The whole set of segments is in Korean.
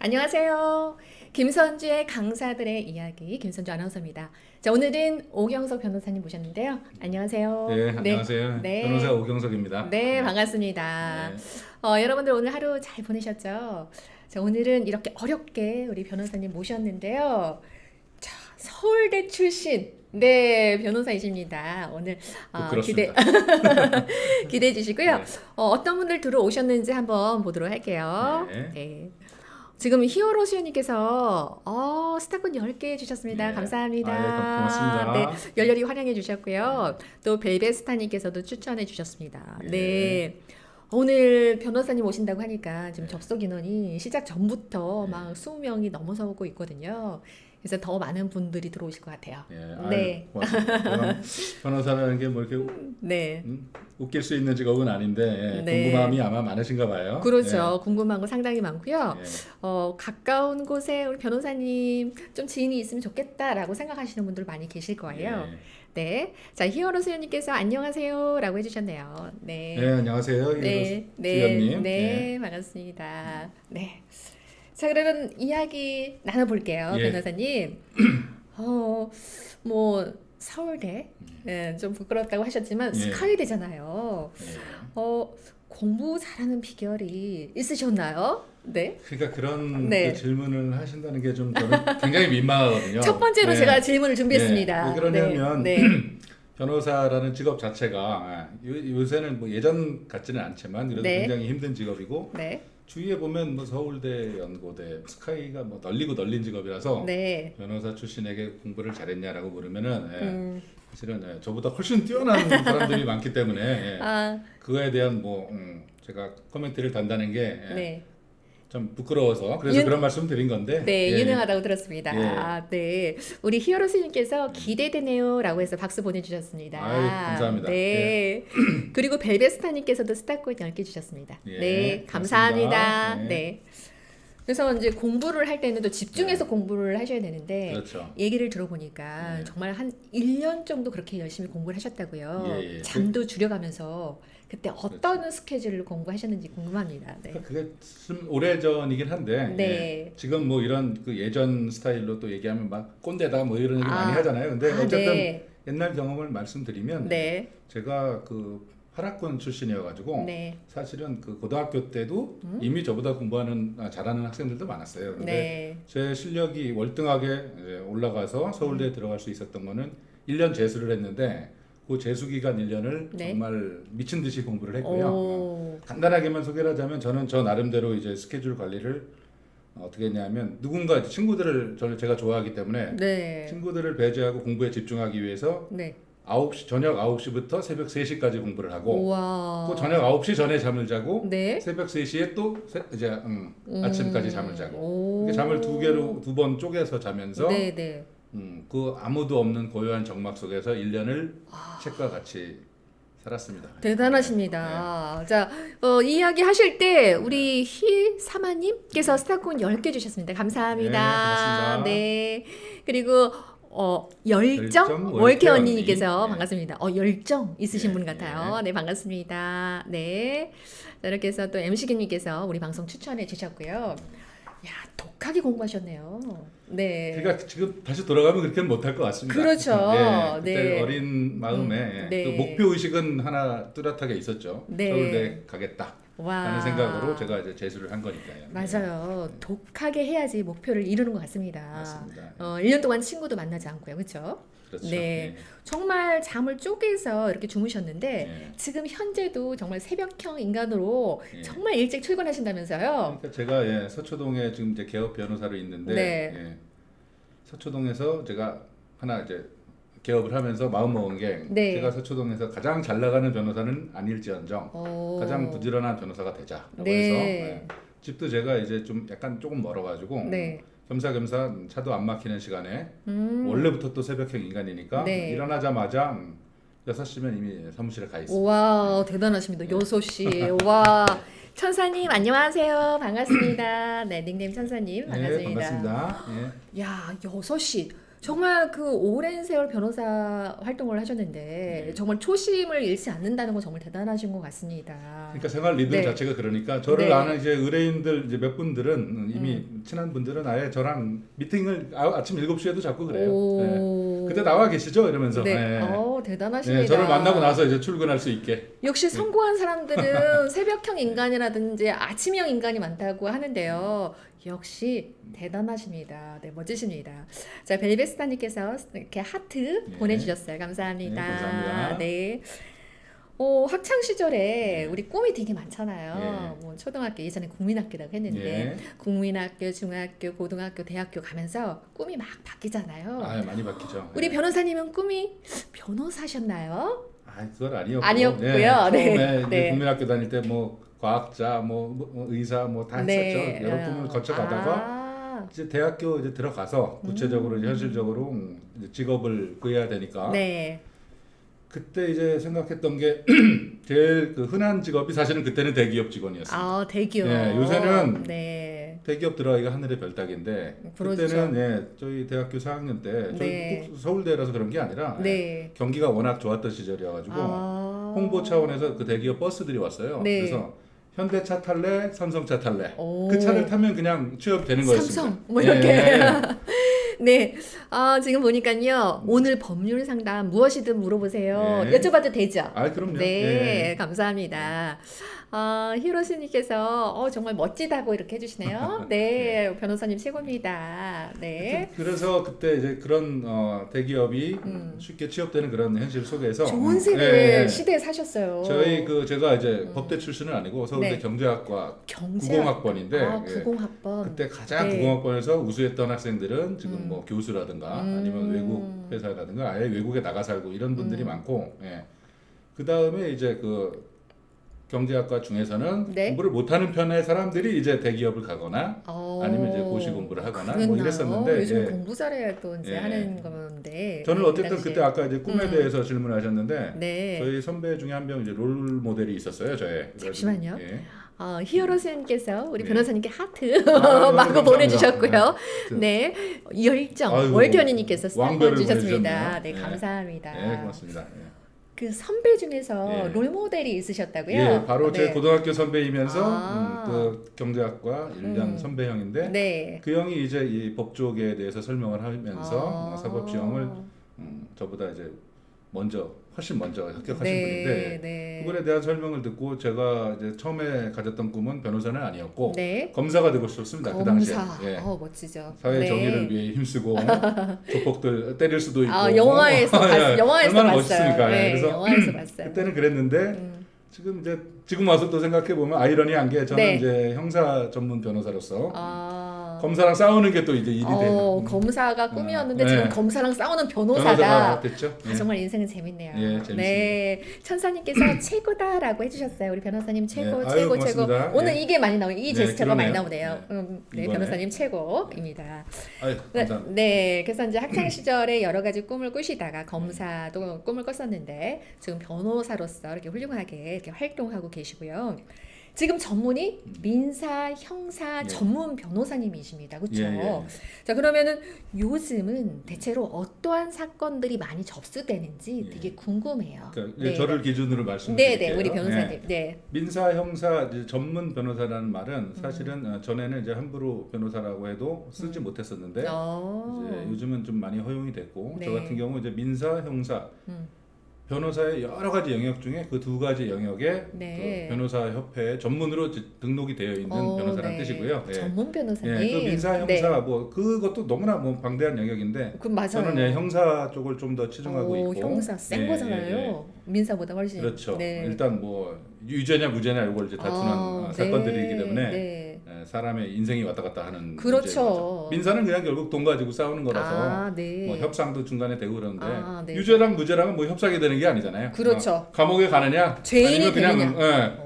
안녕하세요. 김선주의 강사들의 이야기, 김선주 아나운서입니다. 자, 오늘은 오경석 변호사님 모셨는데요. 안녕하세요. 네, 안녕하세요. 네. 변호사 오경석입니다. 네, 반갑습니다. 네. 여러분들 오늘 하루 잘 보내셨죠? 자, 오늘은 이렇게 어렵게 우리 변호사님 모셨는데요. 자, 서울대 출신. 네, 변호사이십니다. 오늘 기대 부끄럽습니다. 기대해 주시고요. 네. 어떤 분들 들어오셨는지 한번 보도록 할게요. 네. 네. 지금 히어로 수연님께서 스타권 10개 주셨습니다. 네. 감사합니다. 고맙습니다. 네, 열렬히 환영해 주셨고요. 또 벨베스타님께서도 추천해 주셨습니다. 네. 네. 오늘 변호사님 오신다고 하니까 지금 접속 인원이 시작 전부터 막 20명이 넘어서고 있거든요. 그래서 더 많은 분들이 들어오실 것 같아요. 네, 고맙습니다. 변호사라는 게 뭐 이렇게 네. 웃길 수 있는 직업은 아닌데 네. 궁금함이 아마 많으신가 봐요. 그렇죠. 궁금한 거 상당히 많고요. 네. 가까운 곳에 우리 변호사님 좀 지인이 있으면 좋겠다라고 생각하시는 분들 많이 계실 거예요. 네. 네. 자, 히어로 수연님께서 안녕하세요 라고 해주셨네요. 네. 네, 안녕하세요. 네. 수연님. 네. 반갑습니다. 네. 자, 그러면 이야기 나눠볼게요. 예. 변호사님. 뭐, 서울대. 네, 좀 부끄럽다고 하셨지만 예. 스카이대잖아요. 네. 공부 잘하는 비결이 있으셨나요? 네. 그러니까 그런 네. 그 질문을 하신다는 게 좀 저는 굉장히 민망하거든요. 첫 번째로 네. 제가 질문을 준비했습니다. 네. 왜 그러냐면 네. 변호사라는 직업 자체가 요새는 뭐 예전 같지는 않지만 그래도 네. 굉장히 힘든 직업이고 네. 주위에 보면 뭐 서울대, 연고대, 스카이가 뭐 널리고 널린 직업이라서 네. 변호사 출신에게 공부를 잘했냐라고 물으면은 사실은 저보다 훨씬 뛰어난 사람들이 많기 때문에 그거에 대한 뭐 제가 코멘트를 단다는 게 네. 좀 부끄러워서 그래서 그런 말씀 드린 건데 네, 예. 유능하다고 들었습니다. 예. 네. 우리 히어로 스님께서 기대되네요라고 해서 박수 보내주셨습니다. 아유, 감사합니다. 네. 그리고 벨베스타님께서도 스타코인 10개 주셨습니다. 예, 네, 감사합니다. 고맙습니다. 네. 그래서 이제 공부를 할 때는 또 집중해서 공부를 하셔야 되는데 그렇죠. 얘기를 들어보니까 정말 한 1년 정도 그렇게 열심히 공부를 하셨다고요. 예. 잠도 줄여가면서 그때 어떤 스케줄을 공부하셨는지 궁금합니다. 네. 그러니까 그게 좀 오래전이긴 한데 네. 예. 지금 뭐 이런 그 예전 스타일로 또 얘기하면 막 꼰대다 뭐 이런 얘기 많이 하잖아요. 근데 어쨌든 네. 옛날 경험을 말씀드리면 네. 제가 그 파락군 출신이어가지고 네. 사실은 그 고등학교 때도 이미 저보다 공부하는 잘하는 학생들도 많았어요. 근데 네. 제 실력이 월등하게 이제 올라가서 서울대에 들어갈 수 있었던 거는 1년 재수를 했는데 그 재수 기간 1년을 네. 정말 미친 듯이 공부를 했고요. 오. 간단하게만 소개를 하자면 저는 저 나름대로 이제 스케줄 관리를 어떻게 했냐면 누군가 제가 좋아하기 때문에 네. 친구들을 배제하고 공부에 집중하기 위해서 네. 저녁 9시부터 새벽 3시까지 공부를 하고 우와. 또 저녁 9시 전에 잠을 자고 네. 새벽 3시에 또 이제 아침까지 잠을 자고 오. 이렇게 잠을 두 번 쪼개서 자면서 네, 네. 그 아무도 없는 고요한 정막 속에서 1년을 책과 같이 살았습니다. 대단하십니다. 자, 이 이야기 하실 때 우리 희사마님께서 스타콘 10개 주셨습니다. 감사합니다. 네, 고맙습니다. 네. 그리고 열정 열정 월케 월케 언니님께서 언니. 네. 반갑습니다. 열정 있으신 네, 분 같아요. 네, 반갑습니다. 네. 자, 이렇게 해서 또 MC김님께서 우리 방송 추천해 주셨고요. 야, 독하게 공부하셨네요. 네. 그러니까 지금 다시 돌아가면 그렇게는 못할 것 같습니다. 그렇죠. 네, 그때 네. 어린 마음에 네. 그 목표 의식은 하나 뚜렷하게 있었죠. 네. 서울대 가겠다. 와. 라는 생각으로 제가 이제 재수를 한 거니까요. 맞아요. 독하게 해야지 목표를 이루는 것 같습니다. 맞습니다. 1년 동안 친구도 만나지 않고요. 그렇죠? 그렇죠. 네. 정말 잠을 쪼개서 이렇게 주무셨는데 네. 지금 현재도 정말 새벽형 인간으로 네. 정말 일찍 출근하신다면서요? 그러니까 제가 서초동에 지금 이제 개업 변호사로 있는데 네. 서초동에서 제가 하나 이제 개업을 하면서 마음 먹은 게 네. 제가 서초동에서 가장 잘 나가는 변호사는 아닐지언정 오. 가장 부지런한 변호사가 되자라고 네. 해서 집도 제가 이제 좀 약간 조금 멀어가지고 네. 겸사겸사 차도 안 막히는 시간에 음. 원래부터 또 새벽형 인간이니까 네. 일어나자마자 6시면 이미 사무실에 가 있습니다. 와, 대단하십니다. 6시. 와. 천사님 안녕하세요. 반갑습니다. 네, 닉네임 천사님 네, 반갑습니다. 반갑습니다. 예. 야, 6시. 정말 그 오랜 세월 변호사 활동을 하셨는데 네. 정말 초심을 잃지 않는다는 건 정말 대단하신 것 같습니다. 그러니까 생활 리듬 네. 자체가 그러니까 저를 네. 아는 이제 의뢰인들 이제 몇 분들은 이미 친한 분들은 아예 저랑 미팅을 아침 7시에도 잡고 그래요. 네. 그때 나와 계시죠? 이러면서. 네. 네. 대단하십니다. 네, 저를 만나고 나서 이제 출근할 수 있게. 역시 성공한 사람들은 새벽형 인간이라든지 아침형 인간이 많다고 하는데요. 역시 대단하십니다. 네, 멋지십니다. 자, 벨베스타님께서 이렇게 하트 네. 보내주셨어요. 감사합니다. 네, 감사합니다. 네. 학창 시절에 우리 꿈이 되게 많잖아요. 네. 뭐 초등학교 예전에 국민학교라고 했는데 예. 국민학교, 중학교, 고등학교, 대학교 가면서 꿈이 막 바뀌잖아요. 아, 많이 바뀌죠. 우리 네. 변호사님은 꿈이 변호사셨나요? 아, 그건 아니었고. 아니었고요. 네. 처음에 네. 이제 네. 국민학교 다닐 때 뭐 과학자, 뭐 의사 뭐 다 네. 했었죠. 여러 꿈을 거쳐가다가 이제 대학교 이제 들어가서 구체적으로 이제 현실적으로 이제 직업을 구해야 되니까 네. 그때 이제 생각했던 게 제일 그 흔한 직업이 사실은 그때는 대기업 직원이었어요. 대기업. 예, 요새는 네. 대기업 들어가기가 하늘의 별 따기인데 그렇죠. 그때는 예, 저희 대학교 4학년 때 저희 네. 꼭 서울대라서 그런 게 아니라 네. 경기가 워낙 좋았던 시절이어가지고 홍보 차원에서 그 대기업 버스들이 왔어요. 네. 그래서 현대차 탈래, 삼성차 탈래. 오. 그 차를 타면 그냥 취업되는 거였습니다. 삼성 뭐 예, 이렇게. 예. 네. 지금 보니까요. 오늘 법률 상담 무엇이든 물어보세요. 네. 여쭤봐도 되죠? 아, 그럼요. 네, 예. 감사합니다. 히로스님께서 정말 멋지다고 이렇게 해주시네요. 네, 변호사님 최고입니다. 네. 그래서 그때 이제 그런 대기업이 쉽게 취업되는 그런 현실 속에서 좋은 세대 예. 시대에 사셨어요. 저희 제가 이제 법대 출신은 아니고 서울대 네. 경제학과 경제학. 90학번인데 90학번. 그때 가장 네. 90학번에서 우수했던 학생들은 지금 뭐 교수라든가 아니면 외국 회사라든가 아예 외국에 나가 살고 이런 분들이 많고 그 다음에 이제 그 경제학과 중에서는 네. 공부를 못하는 편의 사람들이 이제 대기업을 가거나 아니면 이제 고시 공부를 하거나 뭐 그랬나요? 이랬었는데 요즘 예. 공부 잘해야 또 이제 예. 하는 건데. 저는 네, 어쨌든 당시에. 그때 아까 이제 꿈에 대해서 질문하셨는데 네. 저희 선배 중에 한 명 이제 롤 모델이 있었어요, 저의. 잠시만요. 예. 히어로스님께서 우리 네. 변호사님께 하트 아, 마구 감사합니다. 보내주셨고요. 네. 네, 열정 아이고, 월견이님께서 스타 왕별을 보내주셨습니다. 보내주셨네요. 네, 네. 감사합니다. 네, 고맙습니다. 예. 그 선배 중에서 예. 롤 모델이 있으셨다고요? 예, 바로 제 네. 고등학교 선배이면서 아. 그 경제학과 1년 선배 형인데 네. 그 형이 이제 이 법조계에 대해서 설명을 하면서 사법시험을 저보다 이제 훨씬 먼저 합격하신 분인데 네. 그분에 대한 설명을 듣고 제가 이제 처음에 가졌던 꿈은 변호사는 아니었고 네. 검사가 되고 싶었습니다. 그 당시에. 검사. 예. 멋지죠. 사회 네. 정의를 위해 힘쓰고 조폭들 때릴 수도 있고 영화에서 예, 영화에서 얼마나 봤어요. 멋있습니까? 네, 그래서 영화에서 봤어요. 그때는 그랬는데 지금 와서 또 생각해 보면 아이러니한 게 저는 네. 이제 형사 전문 변호사로서 아. 검사랑 싸우는 게 또 이제 일이 되는 검사가 꿈이었는데 네. 지금 검사랑 싸우는 변호사가 변호사가 됐죠. 예. 정말 인생은 재밌네요. 예, 재밌습니다. 네, 천사님께서 최고다라고 해주셨어요. 우리 변호사님 최고, 예, 아유, 최고, 최고. 고맙습니다. 오늘 예. 이게 많이 나오네요. 이 네, 제스처가 많이 그러네요. 나오네요. 네, 이번에. 변호사님 최고입니다. 아유, 감사합니다. 네, 그래서 이제 학창 시절에 여러 가지 꿈을 꾸시다가 검사도 꿈을 꿨었는데 지금 변호사로서 이렇게 훌륭하게 이렇게 활동하고 계시고요. 지금 전문이 민사, 형사 예. 전문 변호사님이십니다. 그렇죠? 예, 예. 자, 그러면은 요즘은 대체로 어떠한 사건들이 많이 접수되는지 예. 되게 궁금해요. 그러니까 네. 저를 기준으로 말씀드릴게요. 네, 우리 변호사님. 예. 네. 민사 형사 이제 전문 변호사라는 말은 사실은 전에는 이제 함부로 변호사라고 해도 쓰지 못했었는데 이제 요즘은 좀 많이 허용이 됐고 네. 저 같은 경우 이제 민사 형사 변호사의 여러 가지 영역 중에 그 두 가지 영역에 네. 그 변호사 협회에 전문으로 등록이 되어 있는 변호사라는 네. 뜻이고요. 예. 전문 변호사님. 예, 그 민사 형사 네. 뭐 그것도 너무나 뭐 방대한 영역인데 그 맞아요. 저는 형사 쪽을 좀 더 치중하고 있고 형사 센 예, 거잖아요. 예, 예. 민사보다 훨씬. 그렇죠. 네. 일단 뭐 유죄냐 무죄냐 이걸 이제 다투는 사건들이기 때문에 네. 사람의 인생이 왔다 갔다 하는 그렇죠. 문제죠. 민사는 그냥 결국 돈 가지고 싸우는 거라서 네. 뭐 협상도 중간에 되고 그러는데 네. 유죄랑 무죄랑은 뭐 협상이 되는 게 아니잖아요. 그렇죠. 감옥에 가느냐 죄인이 아니면 그냥 되느냐.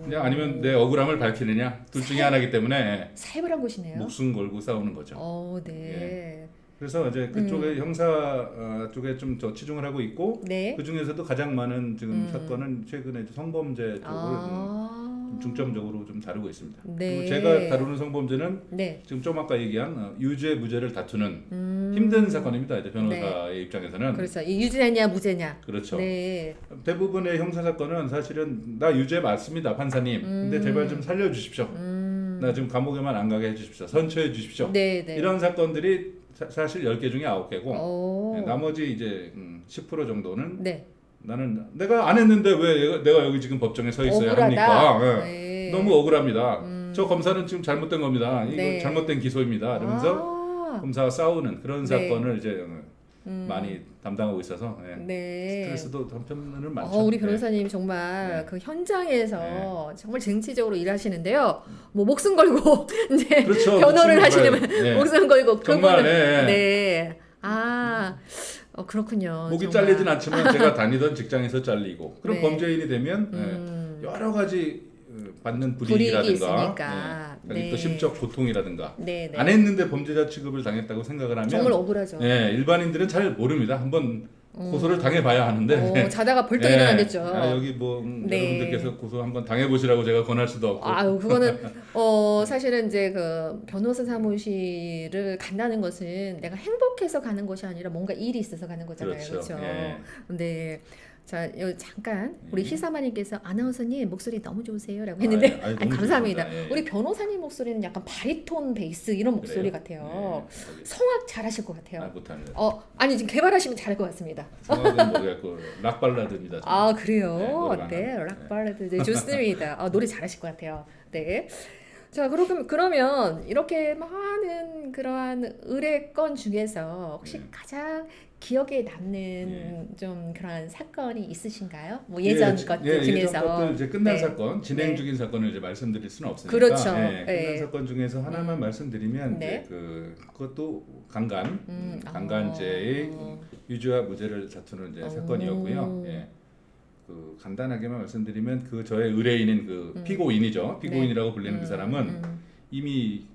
그냥 아니면 내 억울함을 밝히느냐 둘 중에 하나이기 때문에 살벌한 곳이네요. 목숨 걸고 싸우는 거죠. 네. 그래서 이제 그쪽에 형사 쪽에 좀 더 치중을 하고 있고 네. 그 중에서도 가장 많은 지금 사건은 최근에 성범죄 쪽을 중점적으로 좀 다루고 있습니다. 네. 그리고 제가 다루는 성범죄는 네. 지금 좀 아까 얘기한 유죄 무죄를 다투는 힘든 사건입니다. 이제 변호사의 네. 입장에서는 그렇죠. 이 유죄냐 무죄냐. 그렇죠. 네. 대부분의 형사 사건은 사실은 나 유죄 맞습니다, 판사님. 근데 제발 좀 살려주십시오. 나 지금 감옥에만 안 가게 해주십시오. 선처해 주십시오. 네, 네. 이런 사건들이 사실 10개 중에 9개고 오. 나머지 이제 10% 정도는 네. 나는 내가 안 했는데 왜 내가 여기 지금 법정에 서 있어야 억울하다. 합니까? 네. 너무 억울합니다. 저 검사는 지금 잘못된 겁니다. 이거 네. 잘못된 기소입니다. 이러면서 검사와 싸우는 그런 네. 사건을 이제 많이 담당하고 있어서 네. 스트레스도 한편으로는 많죠. 우리 변호사님 정말 네. 그 현장에서 정말 정치적으로 일하시는데요. 뭐 목숨 걸고 이제 그렇죠. 변호를 목숨 하시는 걸어요. 네. 목숨 걸고 정말, 그분은 네. 네. 그렇군요. 목이 정말. 잘리진 않지만 제가 다니던 직장에서 잘리고 그럼 네. 범죄인이 되면 여러 가지 받는 불이익이 불이익이라든가 있으니까. 또 심적 고통이라든가 네, 네. 안 했는데 범죄자 취급을 당했다고 생각을 하면 정말 억울하죠. 일반인들은 잘 모릅니다. 한번 고소를 당해봐야 하는데 자다가 벌떡 일어나겠죠. 여기 뭐 네. 여러분들께서 고소 한번 당해보시라고 제가 권할 수도 없고 그거는 사실은 이제 그 변호사 사무실을 간다는 것은 내가 행복해서 가는 것이 아니라 뭔가 일이 있어서 가는 거잖아요. 그렇죠. 그렇죠? 예. 네. 자, 여기 잠깐 우리 희사마님께서 아나운서님 목소리 너무 좋으세요,라고 했는데 아이, 너무 감사합니다. 좋습니다. 예. 우리 변호사님 목소리는 약간 바리톤 베이스 이런 목소리 그래요? 같아요. 네. 성악 잘하실 것 같아요. 못합니다. 아니 지금 개발하시면 잘할 것 같습니다. 성악은 모르겠고 락 발라드입니다. 저는. 그래요? 노래가 네, 나요. 락 발라드 네, 좋습니다. 노래 잘하실 것 같아요. 네. 자, 그러면 이렇게 많은 그러한 의뢰건 중에서 혹시 가장 기억에 남는 좀 그런 사건이 있으신가요? 뭐 예전 것들 중에서. 예전 것들 이제 끝난 네. 사건, 진행 네. 중인 사건을 이제 말씀드릴 수는 없으니까. 그렇죠. 끝난 네. 사건 중에서 하나만 말씀드리면 네. 이제 그것도 강간죄의 유죄와 무죄를 다투는 이제 사건이었고요. 그 간단하게만 말씀드리면 그 저의 의뢰인인 그 피고인이죠. 피고인이라고 불리는 그 사람은 이미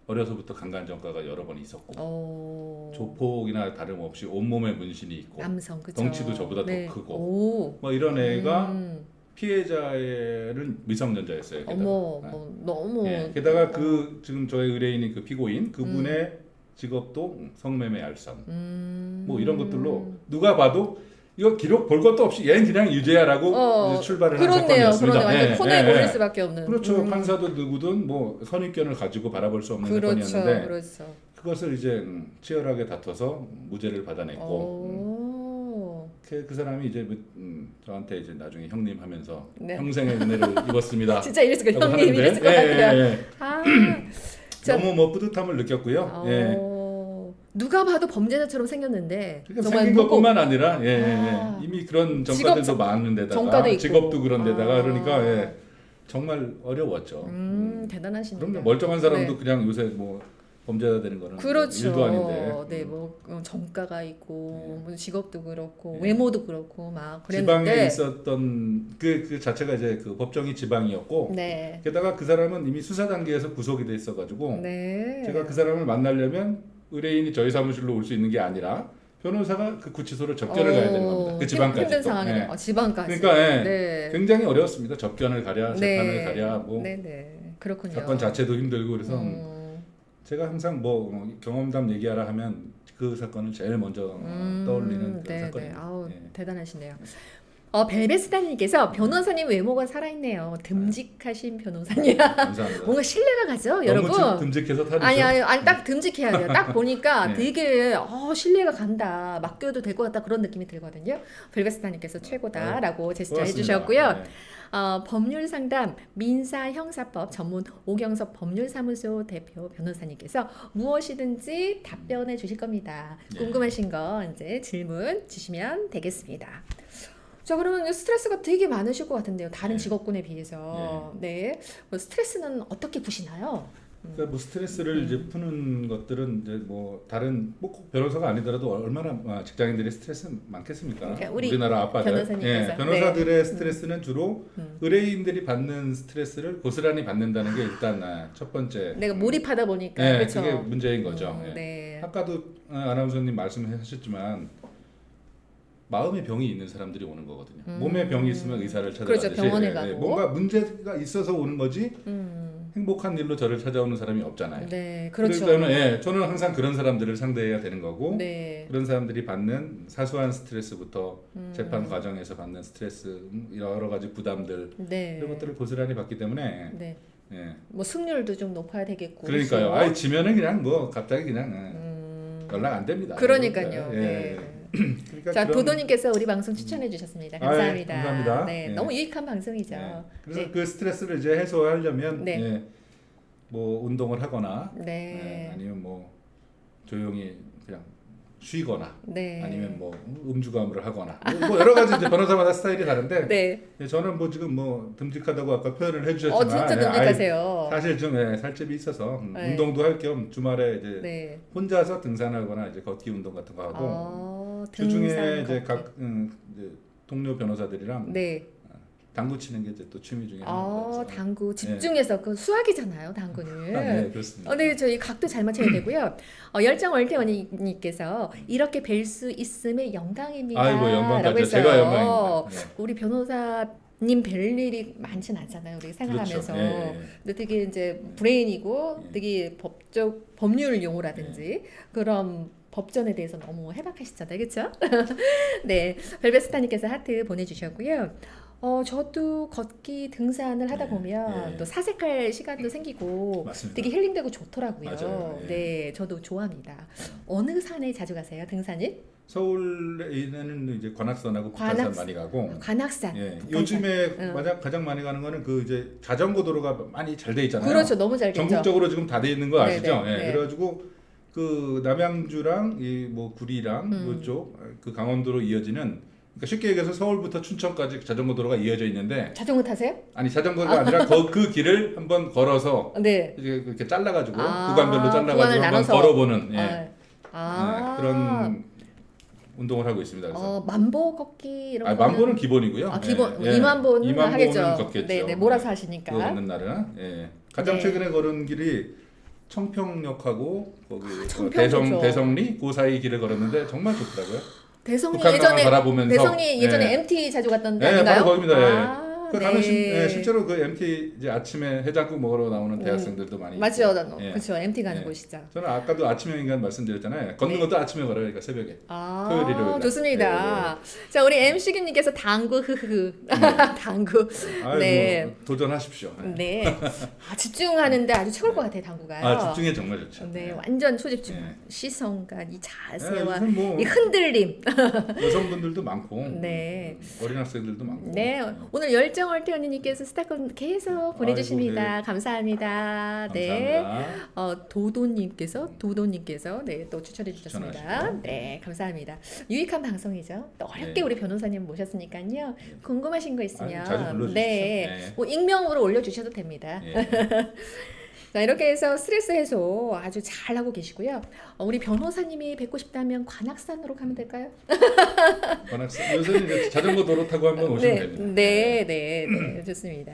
어려서부터 강간 전과가 여러 번 있었고 조폭이나 다름없이 온몸에 문신이 있고 남성, 그쵸? 덩치도 저보다 네. 더 크고 뭐 이런 애가 피해자는 미성년자였어요. 게다가. 너무. 게다가 그 지금 저의 의뢰인인 그 피고인 그분의 직업도 성매매 알선 뭐 이런 것들로 누가 봐도 이거 기록 볼 것도 없이 얘는 그냥 유죄야라고 출발을 한 사건이었습니다. 그런데 완전 코너에 몰릴 수밖에 없는. 그렇죠. 판사도 누구든 뭐 선입견을 가지고 바라볼 수 없는 사건이었는데 그렇죠. 그것을 이제 치열하게 다퉈서 무죄를 받아냈고 그 사람이 이제 저한테 이제 나중에 형님 하면서 네. 평생의 은혜를 입었습니다. 진짜 이랬을 거 라고 형님 하는데, 이랬을 것 같아요. 너무 뭐 뿌듯함을 느꼈고요. 누가 봐도 범죄자처럼 생겼는데 그러니까 정말 생긴 것뿐만 아니라 이미 그런 직업 전과들도 많은 데다가 전과도 있고. 직업도 그런 데다가 그러니까 정말 어려웠죠. 대단하십니다. 그럼요. 멀쩡한 사람도 네. 그냥 요새 뭐 범죄자 되는 거는 그렇죠. 일도 아닌데. 네, 뭐 정가가 있고 뭐 직업도 그렇고 네. 외모도 그렇고 막 지방에 그랬는데 있었던 그 자체가 이제 그 법정이 지방이었고 네. 게다가 그 사람은 이미 수사 단계에서 구속이 돼 있어가지고 네. 제가 그 사람을 만나려면 의뢰인이 저희 사무실로 올 수 있는 게 아니라 변호사가 그 구치소를 접견을 가야 되는 겁니다. 그 지방까지. 힘든 또. 상황이네요. 지방까지. 그러니까 네. 굉장히 어려웠습니다. 접견을 가랴, 재판을 네. 가랴, 뭐 네네. 그렇군요. 사건 자체도 힘들고 그래서 제가 항상 뭐 경험담 얘기하라 하면 그 사건을 제일 먼저 떠올리는 그런 사건입니다. 아우, 예. 대단하시네요. 벨베스타님께서 변호사님 외모가 살아있네요. 듬직하신 변호사님. 감사합니다. 뭔가 신뢰가 가죠, 여러분. 너무 듬직해서 탈이죠. 아니 딱 듬직해야 돼요. 딱 보니까 네. 되게 신뢰가 간다. 맡겨도 될 것 같다 그런 느낌이 들거든요. 벨베스타님께서 최고다라고 제스처 고맙습니다. 해주셨고요. 네. 법률 상담 민사 형사법 전문 오경섭 법률사무소 대표 변호사님께서 무엇이든지 답변해 주실 겁니다. 네. 궁금하신 거 이제 질문 주시면 되겠습니다. 자, 그러면 스트레스가 되게 많으실 것 같은데요. 다른 네. 직업군에 비해서. 네. 뭐 스트레스는 어떻게 푸시나요? 그러니까 뭐 스트레스를 이제 푸는 것들은 이제 뭐 다른 뭐 꼭 변호사가 아니더라도 얼마나 직장인들이 스트레스 많겠습니까? 그러니까 우리 우리나라 아빠들. 변호사님께서. 변호사들의 스트레스는 주로 의뢰인들이 받는 스트레스를 고스란히 받는다는 게 일단 첫 번째. 내가 몰입하다 보니까 그렇죠. 그게 문제인 거죠. 네. 아까도 아나운서님 말씀하셨지만 마음의 병이 있는 사람들이 오는 거거든요. 몸에 병이 있으면 의사를 그렇죠. 찾아가듯이 병원에 가고. 뭔가 문제가 있어서 오는 거지 행복한 일로 저를 찾아오는 사람이 없잖아요. 네, 그렇기 그렇죠. 때문에 저는 항상 그런 사람들을 상대해야 되는 거고 네. 그런 사람들이 받는 사소한 스트레스부터 재판 과정에서 받는 스트레스 여러 가지 부담들 네. 이런 것들을 고스란히 받기 때문에 네. 예. 뭐 승률도 좀 높아야 되겠고. 그러니까요. 그렇죠? 아예 지면은 그냥 뭐 갑자기 그냥 연락 안 됩니다. 그러니까요. 예. 네. 그러니까 자, 그런- 도도님께서 우리 방송 추천해 주셨습니다. 아, 감사합니다. 예, 감사합니다. 네, 예. 너무 유익한 방송이죠. 예. 그래서 네. 그 스트레스를 이제 해소하려면 네. 예, 뭐 운동을 하거나 네. 예, 아니면 뭐 조용히 그냥 쉬거나 네. 아니면 뭐 음주가무를 하거나 뭐 여러 가지 이제 변호사마다 스타일이 다른데 네. 예, 저는 뭐 지금 뭐 듬직하다고 아까 표현을 해주셨지만 진짜 예, 듬직하세요. 사실 좀 살집이 있어서 네. 운동도 할 겸 주말에 이제 네. 혼자서 등산하거나 이제 걷기 운동 같은 거 하고 주중에 등산 이제 걷기. 각 이제 동료 변호사들이랑 네. 당구 치는 게 이제 또 취미 중에 아, 하나라서 당구 집중해서 그 수학이잖아요, 당구는. 네, 그렇습니다. 네, 저희 각도 잘 맞춰야 되고요. 열정 월태원님께서 이렇게 뵐 수 있음에 영광입니다. 아이고 라고 영광까지 했어요. 제가 영광입니다. 네. 우리 변호사님 뵐 일이 많진 않잖아요, 우리 생활하면서. 그렇죠. 예, 예. 근데 되게 이제 브레인이고 예. 되게 법률 용어라든지 그런 법전에 대해서 너무 해박하시잖아요, 그렇죠? 네, 벨벳스타님께서 하트 보내주셨고요. 저도 걷기 등산을 하다 네, 보면 네. 또 사색할 시간도 생기고 맞습니다. 되게 힐링되고 좋더라고요. 맞아요. 예. 네, 저도 좋아합니다. 어느 산에 자주 가세요, 등산이? 서울에는 이제 관악산하고 북한산 관악산. 많이 가고 관악산. 예. 북한산. 요즘에 응. 가장 많이 가는 거는 그 이제 자전거 도로가 많이 잘 돼 있잖아요. 그렇죠, 너무 잘 됐죠. 전국적으로 지금 다 돼 있는 거 아시죠? 네, 네, 예. 네. 그래가지고 그 남양주랑 이 뭐 구리랑 이쪽 그 강원도로 이어지는 그러니까 쉽게 얘기해서 서울부터 춘천까지 자전거 도로가 이어져 있는데 자전거 타세요? 아니 자전거가 아니라 그 길을 한번 걸어서 네. 이제 그렇게 잘라가지고 아, 구간별로 구간을 잘라가지고 한번 나눠서. 걸어보는 예. 아. 예, 그런 운동을 하고 있습니다. 그래서 만보 걷기 이런 거는 만보는 기본이고요. 기본 예, 예. 2만보는 2만 하겠죠. 보는 걷겠죠. 네, 네, 몰아서 그거 하시니까. 걷는 날은 예. 가장 네. 최근에 걸은 길이 청평역하고 거기 청평 좋죠. 대성리 그 사이 길을 걸었는데 정말 좋더라고요. 대성리 북한강을 예전에 바라보면서 대성리 예전에 예. MT 자주 갔던 데 예, 아닌가요? 바로 거기입니다. 예. 아, 그 가면 네. 실제로 그 MT 이제 아침에 해장국 먹으러 나오는 대학생들도 많이 맞죠, 있고. 예. 그렇죠. MT 가는 예. 곳이죠. 저는 아까도 아침형 인간 말씀드렸잖아요. 걷는 네. 것도 아침에 걸어요. 그러니까 새벽에. 아, 토요일, 일요일 날. 좋습니다. 자, 우리 MC기님께서 당구 흐흐 당구. 아이고, 네. 도전하십시오. 예. 네. 집중하는데 아주 최고일 것 같아요, 당구가요. 아 집중에 정말 좋죠. 네, 예. 완전 초집중. 예. 시선과 이 예, 자세와 요즘 뭐 이 흔들림. 여성분들도 많고 네. 어린 학생들도 많고. 네, 오늘 열정월태 언니님께서 스타콘 계속 보내주십니다. 아이고, 네. 감사합니다. 네, 감사합니다. 도도님께서 네, 또 추천해 주셨습니다. 추천하시고. 네, 감사합니다. 유익한 방송이죠. 또 어렵게 네. 우리 변호사님 모셨으니까요. 궁금하신 거 있으면 아유, 자주 불러주십시오. 네, 네. 뭐 익명으로 올려주셔도 됩니다. 예. 자, 이렇게 해서 스트레스 해소 아주 잘 하고 계시고요. 우리 변호사님이 뵙고 싶다면 관악산으로 가면 될까요? 요새는 이제 자전거 도로 타고 한번 오시면 네, 됩니다. 네, 좋습니다.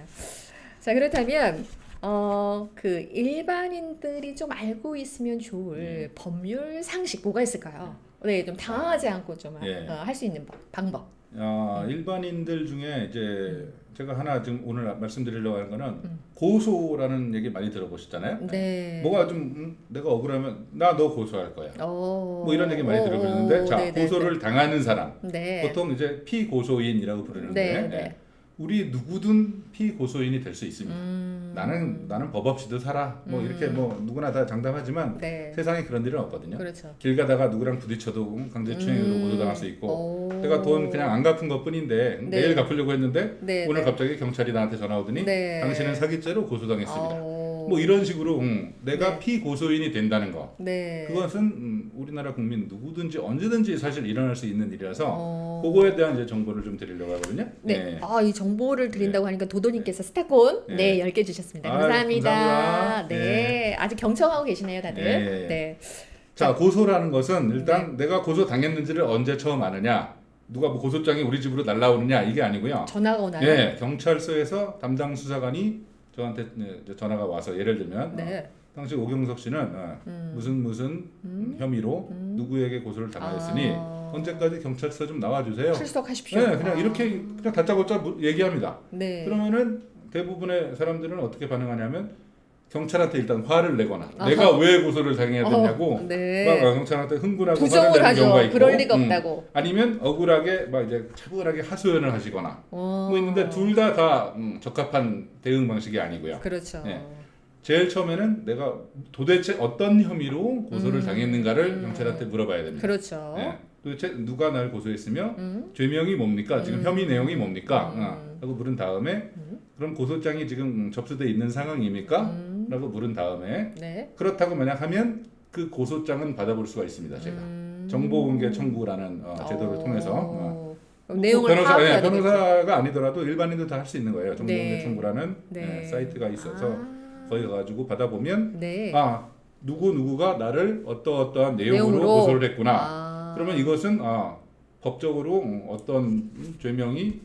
자, 그렇다면 그 일반인들이 좀 알고 있으면 좋을 법률 상식 뭐가 있을까요? 네, 좀 당황하지 않고 좀 예. 할 수 있는 방법. 일반인들 중에 이제 제가 하나 지금 오늘 말씀드리려고 하는 거는 고소라는 얘기 많이 들어보셨잖아요. 네. 뭐가 좀 내가 억울하면 나 너 고소할 거야. 뭐 이런 얘기 많이 들어보셨는데 자 네, 고소를 당하는 사람 네. 보통 이제 피고소인이라고 부르는데 네, 네. 우리 누구든 피고소인이 될 수 있습니다. 나는 법 없이도 살아. 뭐 이렇게 뭐 누구나 다 장담하지만 네. 세상에 그런 일은 없거든요. 그렇죠. 길 가다가 누구랑 부딪혀도 강제추행으로 고소당할 수 있고 오. 내가 돈 그냥 안 갚은 것뿐인데 네. 내일 갚으려고 했는데 네, 오늘 네. 갑자기 경찰이 나한테 전화 오더니 네. 당신은 사기죄로 고소당했습니다. 오. 뭐 이런 식으로 내가 네. 피고소인이 된다는 거 네. 그것은 우리나라 국민 누구든지 언제든지 사실 일어날 수 있는 일이라서 어. 그거에 대한 이제 정보를 좀 드리려고 하거든요. 네. 이 정보를 드린다고 하니까 도도님께서 스타콘 네. 10개 주셨습니다. 아유, 감사합니다. 감사합니다. 네. 아주 경청하고 계시네요, 다들. 네. 네. 자 고소라는 것은 일단 내가 고소 당했는지를 언제 처음 아느냐 누가 뭐 고소장이 우리 집으로 날라오느냐 이게 아니고요. 전화가 오나요? 예, 경찰서에서 담당 수사관이 저한테 이제 전화가 와서 예를 들면 네. 당시 오경석 씨는 무슨 혐의로 누구에게 고소를 당하였으니 언제까지 경찰서 좀 나와주세요. 출석하십시오. 네, 그냥 이렇게 그냥 다짜고짜 얘기합니다. 네. 그러면은 대부분의 사람들은 어떻게 반응하냐면 경찰한테 일단 화를 내거나 아하. 내가 왜 고소를 당해야 되냐고 네. 막 경찰한테 흥분하고 화를 부정을 내는 하죠. 경우가 있고 그럴 리가 없다고. 아니면 억울하게 막 이제 차분하게 하소연을 하시거나 뭐 있는데 둘 다 적합한 대응 방식이 아니고요. 그렇죠. 네. 제일 처음에는 내가 도대체 어떤 혐의로 고소를 당했는가를 경찰한테 물어봐야 됩니다. 그렇죠. 네. 도대체 누가 날 고소했으며 죄명이 뭡니까? 지금 혐의 내용이 뭡니까? 라고 물은 다음에 그럼 고소장이 지금 접수돼 있는 상황입니까? 라고 물은 다음에 네. 그렇다고 만약 하면 그 고소장은 받아볼 수가 있습니다. 제가 정보공개 청구라는 제도를 통해서 내용을 변호사, 파악해야 되겠죠. 변호사가 아니더라도 일반인도 다 할 수 있는 거예요. 정보공개 네. 청구라는 네. 사이트가 있어서 거기 가가지고 받아보면 네. 누구누구가 나를 어떠어떠한 내용으로 내용으로? 고소를 했구나. 그러면 이것은 법적으로 어떤 죄명이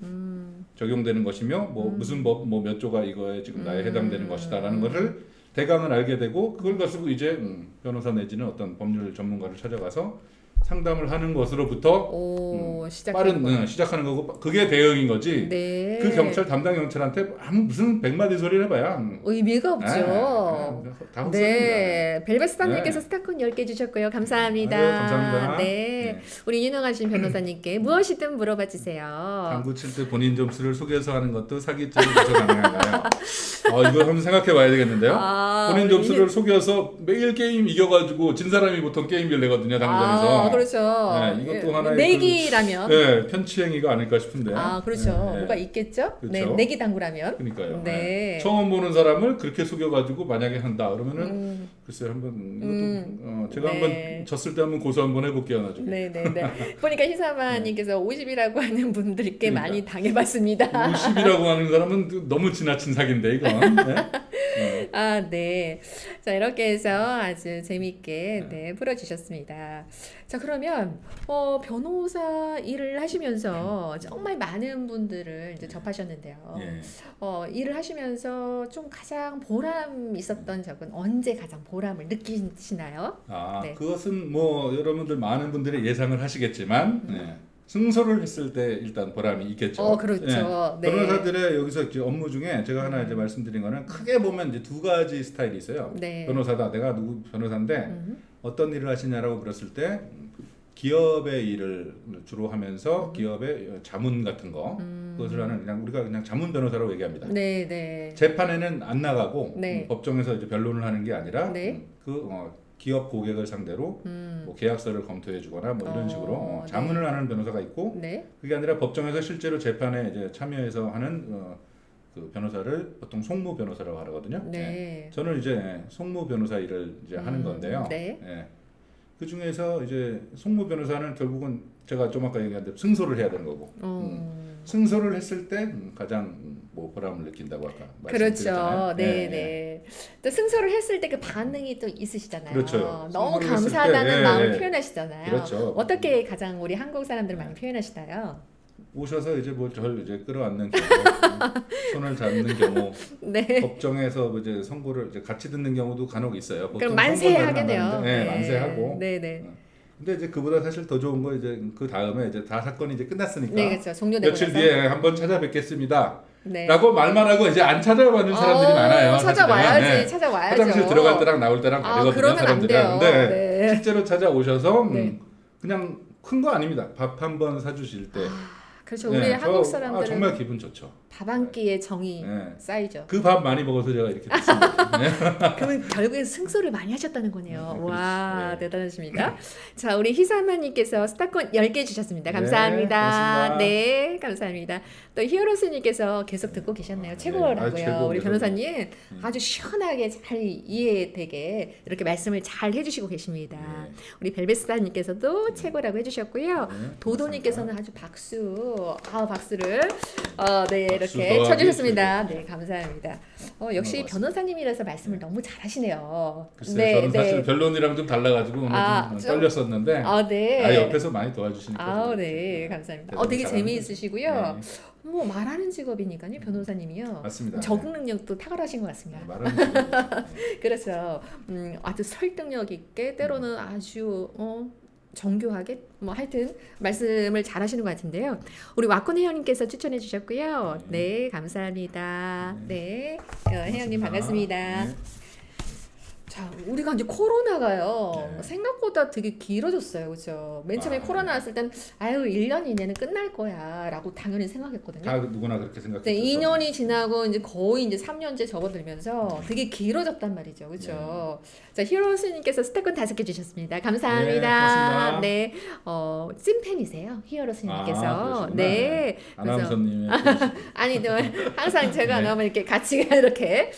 적용되는 것이며 뭐 무슨 법 뭐 몇 조가 이거에 지금 나에 해당되는 것이다라는 것을 대강을 알게 되고 그걸 가지고 이제 변호사 내지는 어떤 법률 전문가를 찾아가서 상담을 하는 것으로부터 시작하는 거고 그게 대응인 거지. 네. 그 경찰 담당 경찰한테 무슨 100마디 소리를 해봐야 의미가 없죠. 다 헛소리입니다. 네, 벨벳스타님께서 네. 스타콘 10개 주셨고요. 감사합니다. 아유, 감사합니다. 네. 네. 우리 유능하신 변호사님께 무엇이든 물어봐 주세요. 당구 칠 때 본인 점수를 속여서 하는 것도 사기죄로서 가능한가요? 이거 한번 생각해 봐야 되겠는데요. 본인 점수를 속여서 매일 게임 이겨가지고 진 사람이 보통 게임비를 내거든요, 당구장에서. 그렇죠. 네, 이것도 하나의 내기라면. 네, 편취행위가 아닐까 싶은데. 그렇죠. 네, 뭐가 있겠죠? 그렇죠. 네, 내기 당구라면. 그러니까요. 네. 네. 처음 보는 사람을 그렇게 속여가지고 만약에 한다 그러면은 글쎄요 한번 이것도 제가 네. 한번 졌을 때 한번 고소 한번 해볼게요 나중에. 네네네. 보니까 희사마님께서 50이라고 하는 분들께 그러니까. 많이 당해봤습니다. 50이라고 하는 사람은 너무 지나친 사기인데 이건. 네? 네. 자, 이렇게 해서 아주 재밌게 풀어주셨습니다. 자, 그러면 변호사 일을 하시면서 정말 많은 분들을 이제 접하셨는데요. 예. 일을 하시면서 좀 가장 보람 있었던 적은 언제 가장 보람을 느끼시나요? 네. 그것은 뭐 여러분들 많은 분들이 예상을 하시겠지만 승소를 했을 때 일단 보람이 있겠죠. 그렇죠. 네. 변호사들의 여기서 이제 업무 중에 제가 하나 이제 말씀드린 거는 크게 보면 이제 두 가지 스타일이 있어요. 네. 변호사다. 내가 누구 변호사인데 어떤 일을 하시냐라고 물었을 때 기업의 일을 주로 하면서 기업의 자문 같은 거 그것을 하는 우리가 그냥 자문 변호사라고 얘기합니다. 네, 네. 재판에는 안 나가고 네. 법정에서 이제 변론을 하는 게 아니라 네. 기업 고객을 상대로 뭐 계약서를 검토해주거나 뭐 이런 식으로 자문을 네. 하는 변호사가 있고 네. 그게 아니라 법정에서 실제로 재판에 이제 참여해서 하는 그 변호사를 보통 송무 변호사라고 하거든요. 네. 저는 이제 송무 변호사 일을 이제 하는 건데요. 네. 그 중에서 이제 송무 변호사는 결국은 제가 좀 아까 얘기한 대로 승소를 해야 되는 거고 승소를 했을 때 가장 뭐 보람을 느낀다고 아까 말씀드렸잖아요. 그렇죠. 네. 또 승소를 했을 때 그 반응이 또 있으시잖아요. 그렇죠. 너무 승소를 했을 감사하다는 때, 마음을 표현하시잖아요. 그렇죠. 어떻게 가장 우리 한국 사람들 많이 표현하시나요? 오셔서 이제 뭐 저를 이제 끌어안는 경우, 손을 잡는 경우, 네. 법정에서 뭐 이제 선고를 이제 같이 듣는 경우도 간혹 있어요. 그럼 만세하겠네요. 네, 만세하고. 네. 근데 이제 그보다 사실 더 좋은 거 이제 그 다음에 이제 다 사건이 이제 끝났으니까 네, 그렇죠. 종료되고 며칠 나서. 뒤에 한번 찾아뵙겠습니다. 네. 라고 말만 하고 이제 안 찾아가는 사람들이 많아요. 찾아와야지, 사실은. 찾아와야죠. 화장실 들어갈 때랑 나올 때랑 다르거든요. 그러면 안 사람들이. 돼요. 근데 네. 실제로 찾아오셔서 네. 그냥 큰 거 아닙니다. 밥 한 번 사주실 때. 그렇죠. 우리 한국 사람들은 정말 기분 좋죠. 밥 한 끼의 정이 네. 쌓이죠. 그 밥 많이 먹어서 제가 이렇게 됐습니다. 네. 그러면 결국엔 승소를 많이 하셨다는 거네요. 와, 네. 대단하십니다. 자, 우리 희사마님께서 스타콘 10개 주셨습니다. 네, 감사합니다. 고맙습니다. 네, 감사합니다. 또 히어로스님께서 계속 듣고 계셨네요. 최고라고요. 최고, 우리 최고. 변호사님 아주 시원하게 잘 이해되게 이렇게 말씀을 잘 해주시고 계십니다. 네. 우리 벨벳스타님께서도 최고라고 해주셨고요. 네, 도도님께서는 아주 박수, 박수를 네 이렇게 더하기 쳐주셨습니다. 네, 감사합니다. 역시 고맙습니다. 변호사님이라서 말씀을 너무 잘하시네요. 글쎄요, 저는 사실 변론이랑 좀 달라가지고 오늘 좀 떨렸었는데 네. 옆에서 많이 도와주시니까. 네, 감사합니다. 대단히 되게 잘하는 재미있으시고요. 네. 뭐 말하는 직업이니까요, 변호사님이요. 맞습니다. 적응 능력도 탁월하신 것 같습니다. 말하는 직업. 그래서 아주 설득력 있게 때로는 아주 정교하게 뭐 하여튼 말씀을 잘하시는 것 같은데요. 우리 와콘 혜영님께서 추천해 주셨고요. 네, 감사합니다. 네, 혜영님 반갑습니다. 네. 자, 우리가 이제 코로나가요. 네. 생각보다 되게 길어졌어요. 그죠? 맨 처음에 코로나 왔을 땐 아유, 1년 이내는 끝날 거야 라고 당연히 생각했거든요. 다 누구나 그렇게 생각했죠. 네, 2년이 지나고 이제 거의 이제 3년째 접어들면서 되게 길어졌단 말이죠. 그렇죠? 자, 히어로스님께서 스타권 5개 주셨습니다. 감사합니다. 네, 네. 찐팬이세요. 히어로스님께서. 그러시구나. 네. 아나운서님의 아니, 항상 제가 네. 나오면 이렇게 같이 이렇게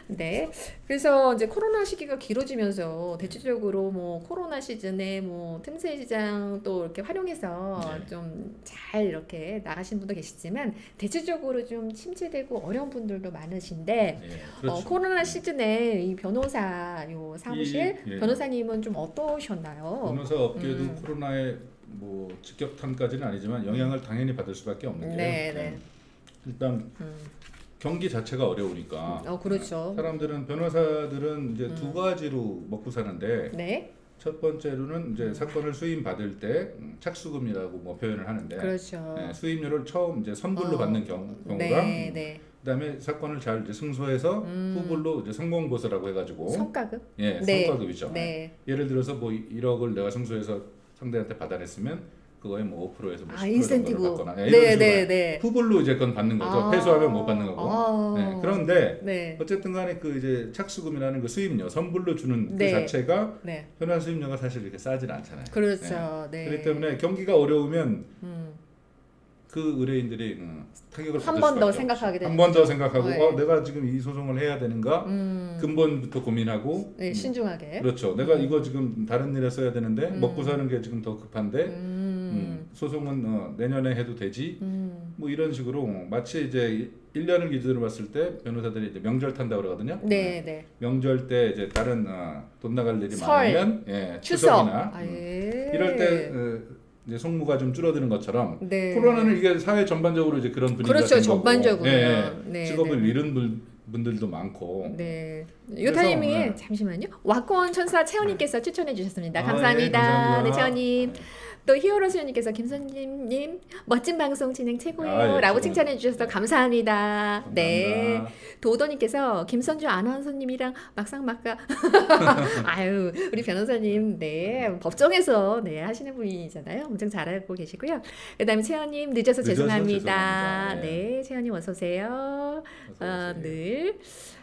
네. 그래서 이제 코로나 시기가 길어지면서 대체적으로 뭐 코로나 시즌에 뭐 틈새 시장 또 이렇게 활용해서 네. 좀 잘 이렇게 나가신 분도 계시지만 대체적으로 좀 침체되고 어려운 분들도 많으신데 네, 그렇죠. 코로나 시즌에 이 변호사 요 사무실 예. 변호사님은 좀 어떠셨나요? 변호사 업계도 코로나에 뭐 직격탄까지는 아니지만 영향을 당연히 받을 수밖에 없는 게 네, 네. 일단 경기 자체가 어려우니까 그렇죠. 사람들은 변호사들은 이제 두 가지로 먹고 사는데 네. 첫 번째로는 이제 사건을 수임 받을 때 착수금이라고 뭐 표현을 하는데 그렇죠. 네, 수임료를 처음 이제 선불로 받는 경우가 네, 네. 그다음에 사건을 잘 이제 승소해서 후불로 이제 성공보수라고 해가지고 성과급? 예 네. 성과급이죠. 네. 예를 들어서 뭐 1억을 내가 승소해서 상대한테 받아냈으면 그거에 뭐 5%에서 뭐 10% 인센티브. 정도를 받거나 네, 이런 식으로 네, 네. 후불로 이제 그건 받는 거죠. 패소하면 못 받는 거고. 네, 그런데 네. 어쨌든 간에 그 이제 착수금이라는 그 수임료 선불로 주는 네. 그 자체가 네. 현안 수임료가 사실 이렇게 싸질 않잖아요. 그렇죠. 네. 그렇기 때문에 경기가 어려우면 그 의뢰인들이 타격을 한 받을 번 더 수밖에 생각하게 되는 한 번 더 생각하고 네. 내가 지금 이 소송을 해야 되는가 근본부터 고민하고 네, 신중하게. 그렇죠. 내가 이거 지금 다른 일에 써야 되는데 먹고 사는 게 지금 더 급한데 소송은 내년에 해도 되지. 뭐 이런 식으로 마치 이제 1년을 기준으로 봤을 때 변호사들이 이제 명절 탄다고 그러거든요. 네, 네. 명절 때 이제 다른 돈 나갈 일이 설, 많으면 추석. 추석이나 예. 이럴 때 이제 송무가 좀 줄어드는 것처럼 네. 코로나는 이게 사회 전반적으로 이제 그런 분위기가 그렇죠. 된 거고. 전반적으로. 네, 직업을 잃은 분들도 많고. 네. 요 그래서, 타이밍에 네. 잠시만요. 와콘 천사 채원님께서 추천해 주셨습니다. 아, 감사합니다. 네, 감사합니다. 네, 채원님. 또 히어로 수연님께서 김선님님 멋진 방송 진행 최고예요. 예, 라고 최고입니다. 칭찬해 주셔서 감사합니다. 네. 감사합니다. 도도님께서 김선주 아나운서님이랑 막상막하 아유 우리 변호사님 네 법정에서 네 하시는 분이잖아요. 엄청 잘 알고 계시고요. 그다음에 채연님 늦어서 죄송합니다. 죄송합니다. 네 채연님 어서 오세요. 어서 오세요. 늘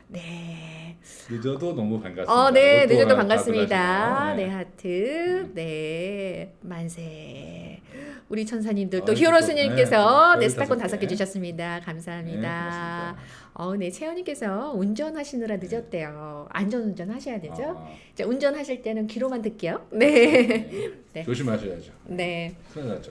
네. 늦어도 너무 반갑습니다. 네, 로또 늦어도 하나 반갑습니다. 답을 네, 하시네요. 하트. 네, 만세. 우리 천사님들 또 아이고, 히어로스님께서 네, 네, 스타권 15개. 5개 주셨습니다. 감사합니다. 고맙습니다. 네, 채연님께서 운전하시느라 늦었대요. 안전운전 하셔야 되죠? 아, 자, 운전하실 때는 귀로만 듣게요. 네. 네. 조심하셔야죠. 네. 큰일 나죠.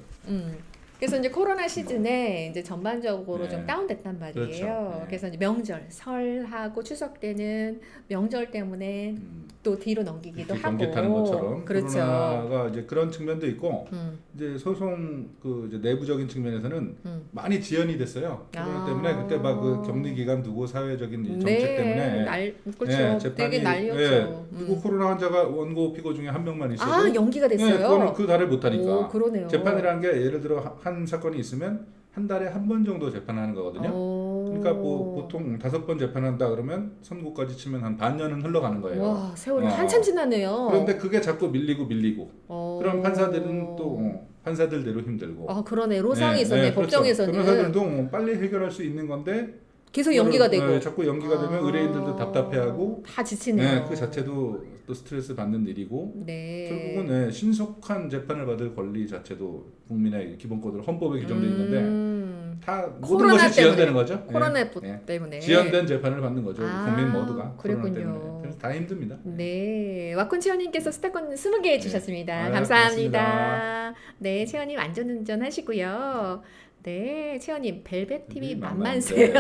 그래서 이제 코로나 시즌에 이제 전반적으로 네. 좀 다운됐단 말이에요. 그렇죠. 네. 그래서 이제 명절, 설하고 추석 때는 명절 때문에 또 뒤로 넘기기도 이렇게 하고. 경기 타는 것처럼 그렇죠. 코로나가 이제 그런 측면도 있고 음, 이제 소송 그 이제 내부적인 측면에서는 많이 지연이 됐어요. 코로나 아. 때문에 그때 막 그 격리 기간 두고 사회적인 이 정책 네, 때문에 그렇죠. 재판이 되게 난리였죠. 그리고 코로나 환자가 원고 피고 중에 한 명만 있어도 아, 연기가 됐어요. 그거는 그 달을 못 하니까. 오, 그러네요. 재판이라는 게 예를 들어 한 사건이 있으면 한 달에 한 번 정도 재판하는 거거든요. 오. 그러니까 뭐 보통 5번 재판한다 그러면 선고까지 치면 한 반년은 흘러가는 거예요. 와, 세월이 어. 한참 지나네요. 그런데 그게 자꾸 밀리고 어. 그럼 판사들은 또 판사들대로 힘들고. 아, 그러네. 로상이 있었네. 그렇죠. 법정에서는. 변호사들도 뭐 빨리 해결할 수 있는 건데 계속 연기가 되고. 자꾸 연기가 되면 의뢰인들도 답답해하고 다 지치네요. 그 자체도 또 스트레스 받는 일이고 네. 결국은 신속한 재판을 받을 권리 자체도 국민의 기본권으로 헌법에 규정돼 있는데 다 모든 코로나 것이 지연되는 때문에. 거죠. 코로나 네. 때문에. 지연된 재판을 받는 거죠. 아, 국민 모두가 그랬군요. 코로나 때문에. 그래서 다 힘듭니다. 네, 와콘 채연님께서 스타권 20개 주셨습니다. 아, 감사합니다. 네, 채연님 안전운전 하시고요. 네, 채연님 벨벳 TV 만만세,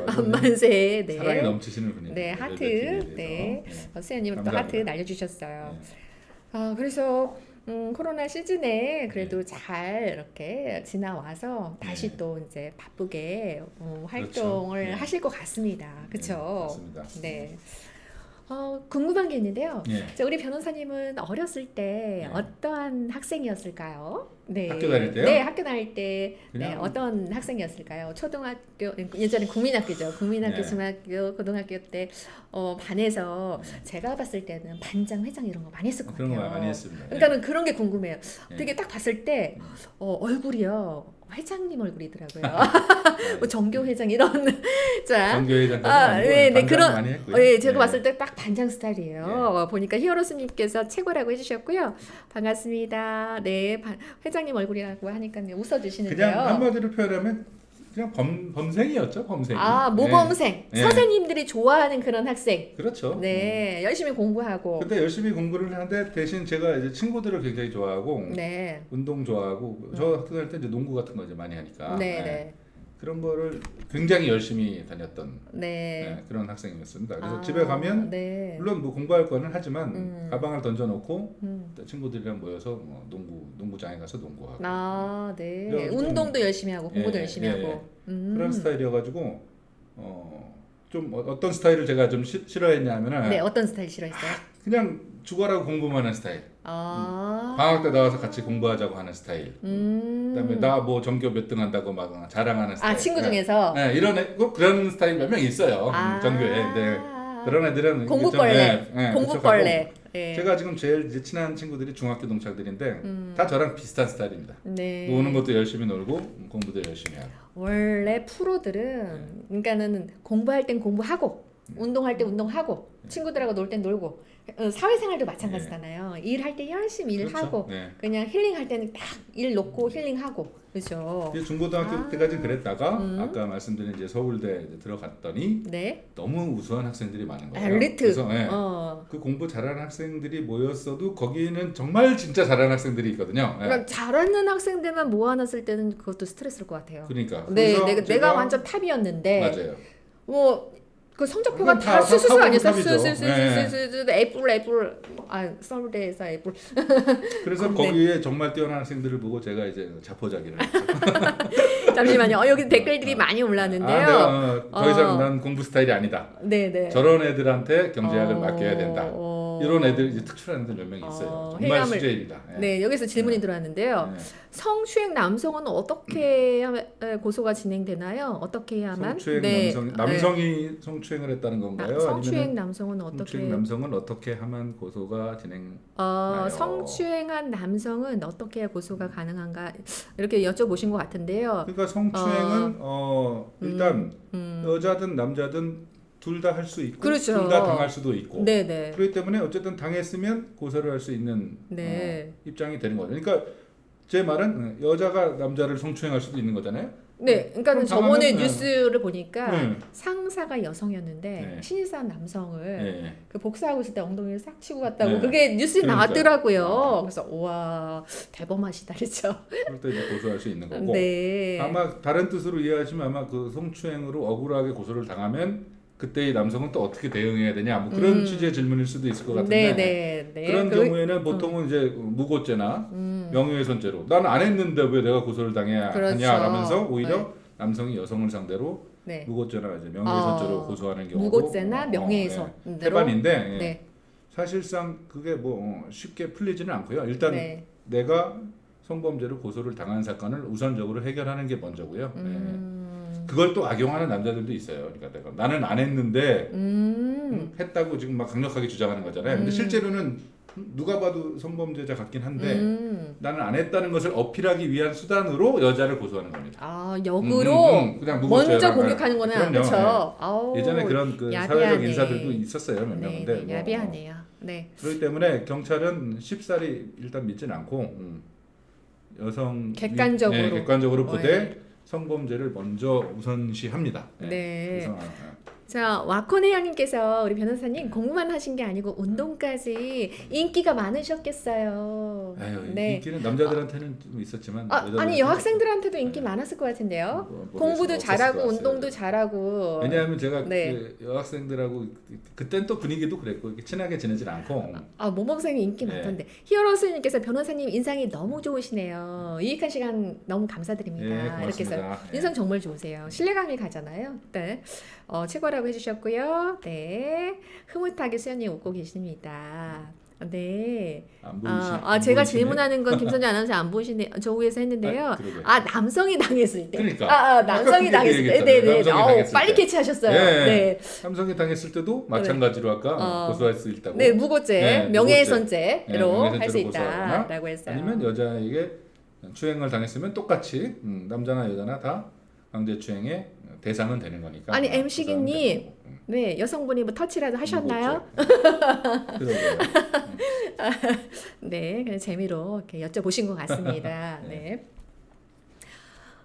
만만세. 네, 사랑이 넘치시는 분이에요. 네, 하트. 벨벳 TV에 네, 대해서. 세연님 또 감사합니다. 하트 날려주셨어요. 네. 그래서 코로나 시즌에 그래도 잘 이렇게 지나와서 다시 네. 또 이제 바쁘게 그렇죠. 활동을 네. 하실 것 같습니다. 네, 그렇죠? 맞습니다. 네. 궁금한 게 있는데요. 예. 자, 우리 변호사님은 어렸을 때 네. 어떠한 학생이었을까요? 네. 학교 다닐 때요? 네, 학교 다닐 때 네, 그냥- 어떤 학생이었을까요? 초등학교, 예전에 국민학교죠. 국민학교, 네. 중학교, 고등학교 때 반에서 제가 봤을 때는 반장, 회장 이런 거 많이 했을 것 그런 같아요. 거 많이 했습니다. 그러니까는 그런 게 궁금해요. 예. 되게 딱 봤을 때 얼굴이요. 회장님 얼굴이더라고요. 뭐 정교 회장 이런 자. 정교회장까지 네, 네, 그런 많이 했고요. 예, 제가 예. 봤을 때 딱 반장 스타일이에요. 보니까 히어로스님께서 최고라고 해주셨고요. 반갑습니다. 네, 회장님 얼굴이라고 하니까 웃어주시는데요. 그냥 한마디로 표현하면 그냥 범생이었죠, 범생. 모범생. 네. 선생님들이 좋아하는 그런 학생. 그렇죠. 네, 열심히 공부하고. 근데 열심히 공부를 하는데 대신 제가 이제 친구들을 굉장히 좋아하고 네, 운동 좋아하고 저 학교 다닐 때 이제 농구 같은 거 이제 많이 하니까 네, 네, 그런 거를 굉장히 열심히 다녔던 네. 그런 학생이었습니다. 그래서 집에 가면 네. 물론 뭐 공부할 거는 하지만 가방을 던져놓고 음. 친구들이랑 모여서 뭐 농구장에 가서 농구하고 네. 그래가지고 운동도 열심히 하고 공부도 예, 열심히 예, 하고. 그런 스타일이어가지고 좀 어떤 스타일을 제가 좀 싫어했냐면은 네, 어떤 스타일 싫어했어요? 그냥 죽어라고 공부만 하는 스타일. 아. 방학 때 나와서 같이 공부하자고 하는 스타일. 음. 그다음에 나 뭐 전교 몇 등 한다고 막 자랑하는 스타일. 친구 중에서. 네, 이런 꼭 그런 스타일 몇 명 있어요. 전교에. 네. 그런 애들은 공부벌레. 좀, 공부벌레. 예. 제가 지금 제일 이제 친한 친구들이 중학교 동창들인데 다 저랑 비슷한 스타일입니다. 네. 노는 것도 열심히 놀고 공부도 열심히 하고. 원래 프로들은 그러니까는 공부할 땐 공부하고 운동할 때 운동하고 친구들하고 놀 땐 놀고 사회생활도 마찬가지잖아요. 일할 때 열심히 그렇죠. 일하고 네. 그냥 힐링할 때는 딱 일 놓고 힐링하고 그렇죠. 이제 중고등학교 아. 때까지 그랬다가 아까 말씀드린 이제 서울대 이제 들어갔더니 네. 너무 우수한 학생들이 많은 거예요. 엘리트. 그래서 그 공부 잘하는 학생들이 모였어도 거기는 정말 진짜 잘하는 학생들이 있거든요. 그러니까 잘하는 학생들만 모아놨을 때는 그것도 스트레스일 것 같아요. 그러니까. 네, 그래서 내가 완전 탑이었는데 맞아요. 뭐 그 성적표가 그건 다 다 수수수 탑이죠. 아니었어? 탑이죠. 수수수수수 애플 서울대에서 애플 그래서 네. 거기에 정말 뛰어난 학생들을 보고 제가 이제 자포자기를 했죠. 잠시만요. 여기 댓글들이 많이 올랐는데요. 내가 더 이상 난 공부 스타일이 아니다. 네네. 저런 애들한테 경제학을 맡겨야 된다. 이런 애들 이제 특출한 애들 몇 명 있어요. 정말 회감을- 수제입니다. 예. 네, 여기서 질문이 들어왔는데요. 예. 성추행 남성은 어떻게 해야 고소가 진행되나요? 어떻게 해야만? 성추행 남성이 성추행을 했다는 건가요? 성추행 아니면 남성은 어떻게? 성추행 남성은 어떻게 하면 고소가 진행? 성추행한 남성은 어떻게 해야 고소가 가능한가? 이렇게 여쭤보신 것 같은데요. 그러니까 성추행은 일단 여자든 남자든 둘 다 할 수 있고 그렇죠. 둘 다 당할 수도 있고 네네. 그렇기 때문에 어쨌든 당했으면 고소를 할 수 있는 네. 입장이 되는 거죠. 그러니까 제 말은 여자가 남자를 성추행할 수도 있는 거잖아요. 네, 그러니까 그럼 저번에 당하면- 뉴스를 보니까 네. 상사가 여성이었는데 네. 신입사원 남성을 네. 그 복사하고 있을 때 엉덩이를 싹 치고 갔다고 네. 그게 뉴스에 그러니까. 나왔더라고요. 그래서 우와 대범하시다 그렇죠. 그럴 때 이제 고소할 수 있는 거고 네. 아마 다른 뜻으로 이해하시면 아마 그 성추행으로 억울하게 고소를 당하면 그때 이 남성은 또 어떻게 대응해야 되냐 뭐 그런 취지의 질문일 수도 있을 것 같은데 네. 그런 경우에는 보통은 이제 무고죄나 명예훼손죄로 나는 안 했는데 왜 내가 고소를 당해야 그렇죠. 하냐라면서 오히려 남성이 여성을 상대로 네. 무고죄나 이제 명예훼손죄로 고소하는 경우도 무고죄나 명예훼손 해반인데 네. 사실상 그게 뭐 쉽게 풀리지는 않고요. 일단 네. 내가 성범죄로 고소를 당한 사건을 우선적으로 해결하는 게 먼저고요. 그걸 또 악용하는 남자들도 있어요. 그러니까 나는 안 했는데 했다고 지금 막 강력하게 주장하는 거잖아요. 근데 실제로는 누가 봐도 성범죄자 같긴 한데 나는 안 했다는 것을 어필하기 위한 수단으로 여자를 고소하는 겁니다. 역으로 그냥 먼저 공격하는 거는 그럼요. 그렇죠. 예전에 그런 그 야비하네. 사회적 인사들도 있었어요. 몇 명인데 뭐, 야비하네요. 네. 그렇기 때문에 경찰은 쉽사리 일단 믿지는 않고 객관적으로 보되 성범죄를 먼저 우선시합니다. 네. 그래서 자, 와코네양님께서 우리 변호사님 공부만 하신 게 아니고 운동까지 인기가 많으셨겠어요. 아유, 네. 인기는 남자들한테는 좀 있었지만 아니 여자들한테는 여학생들한테도 인기 네. 많았을 것 같은데요. 모르겠어요. 공부도 없었을 잘하고 것 같아요. 운동도 잘하고. 왜냐하면 제가 네. 그 여학생들하고 그땐 또 분위기도 그랬고 이렇게 친하게 지내질 않고 아, 모범생이 인기 네. 많던데. 히어로스님께서 변호사님 인상이 너무 좋으시네요. 유익한 시간 너무 감사드립니다. 예, 이렇게 해서 고맙습니다. 예. 인상 정말 좋으세요. 신뢰감이 가잖아요. 네. 최고라고 해주셨고요. 네. 흐뭇하게 수연님 웃고 계십니다. 네. 안 보이시. 제가 질문하는 건 김선재 아나운서 안 보시네. 저 위에서 했는데요. 그러게. 남성이 당했을 때. 그러니까. 남성이 아까 그 당했을 때. 얘기했잖아요. 네네. 남성이 당했을 빨리 때. 캐치하셨어요. 예. 네. 삼성이 당했을 때도 마찬가지로 아까 고소할 수 있다고. 네, 무고죄, 네, 명예훼손죄로 명예훼손죄로 할 수 고소하거나 있다라고 했어요. 아니면 여자에게 추행을 당했으면 똑같이 남자나 여자나 다 강제추행의 대상은 되는 거니까. 아니, 고소하면 MC기님. 되는 거고. 네, 여성분이 뭐 터치라도 하셨나요? 그러게요. 네, 그냥 재미로 이렇게 여쭤보신 것 같습니다. 네.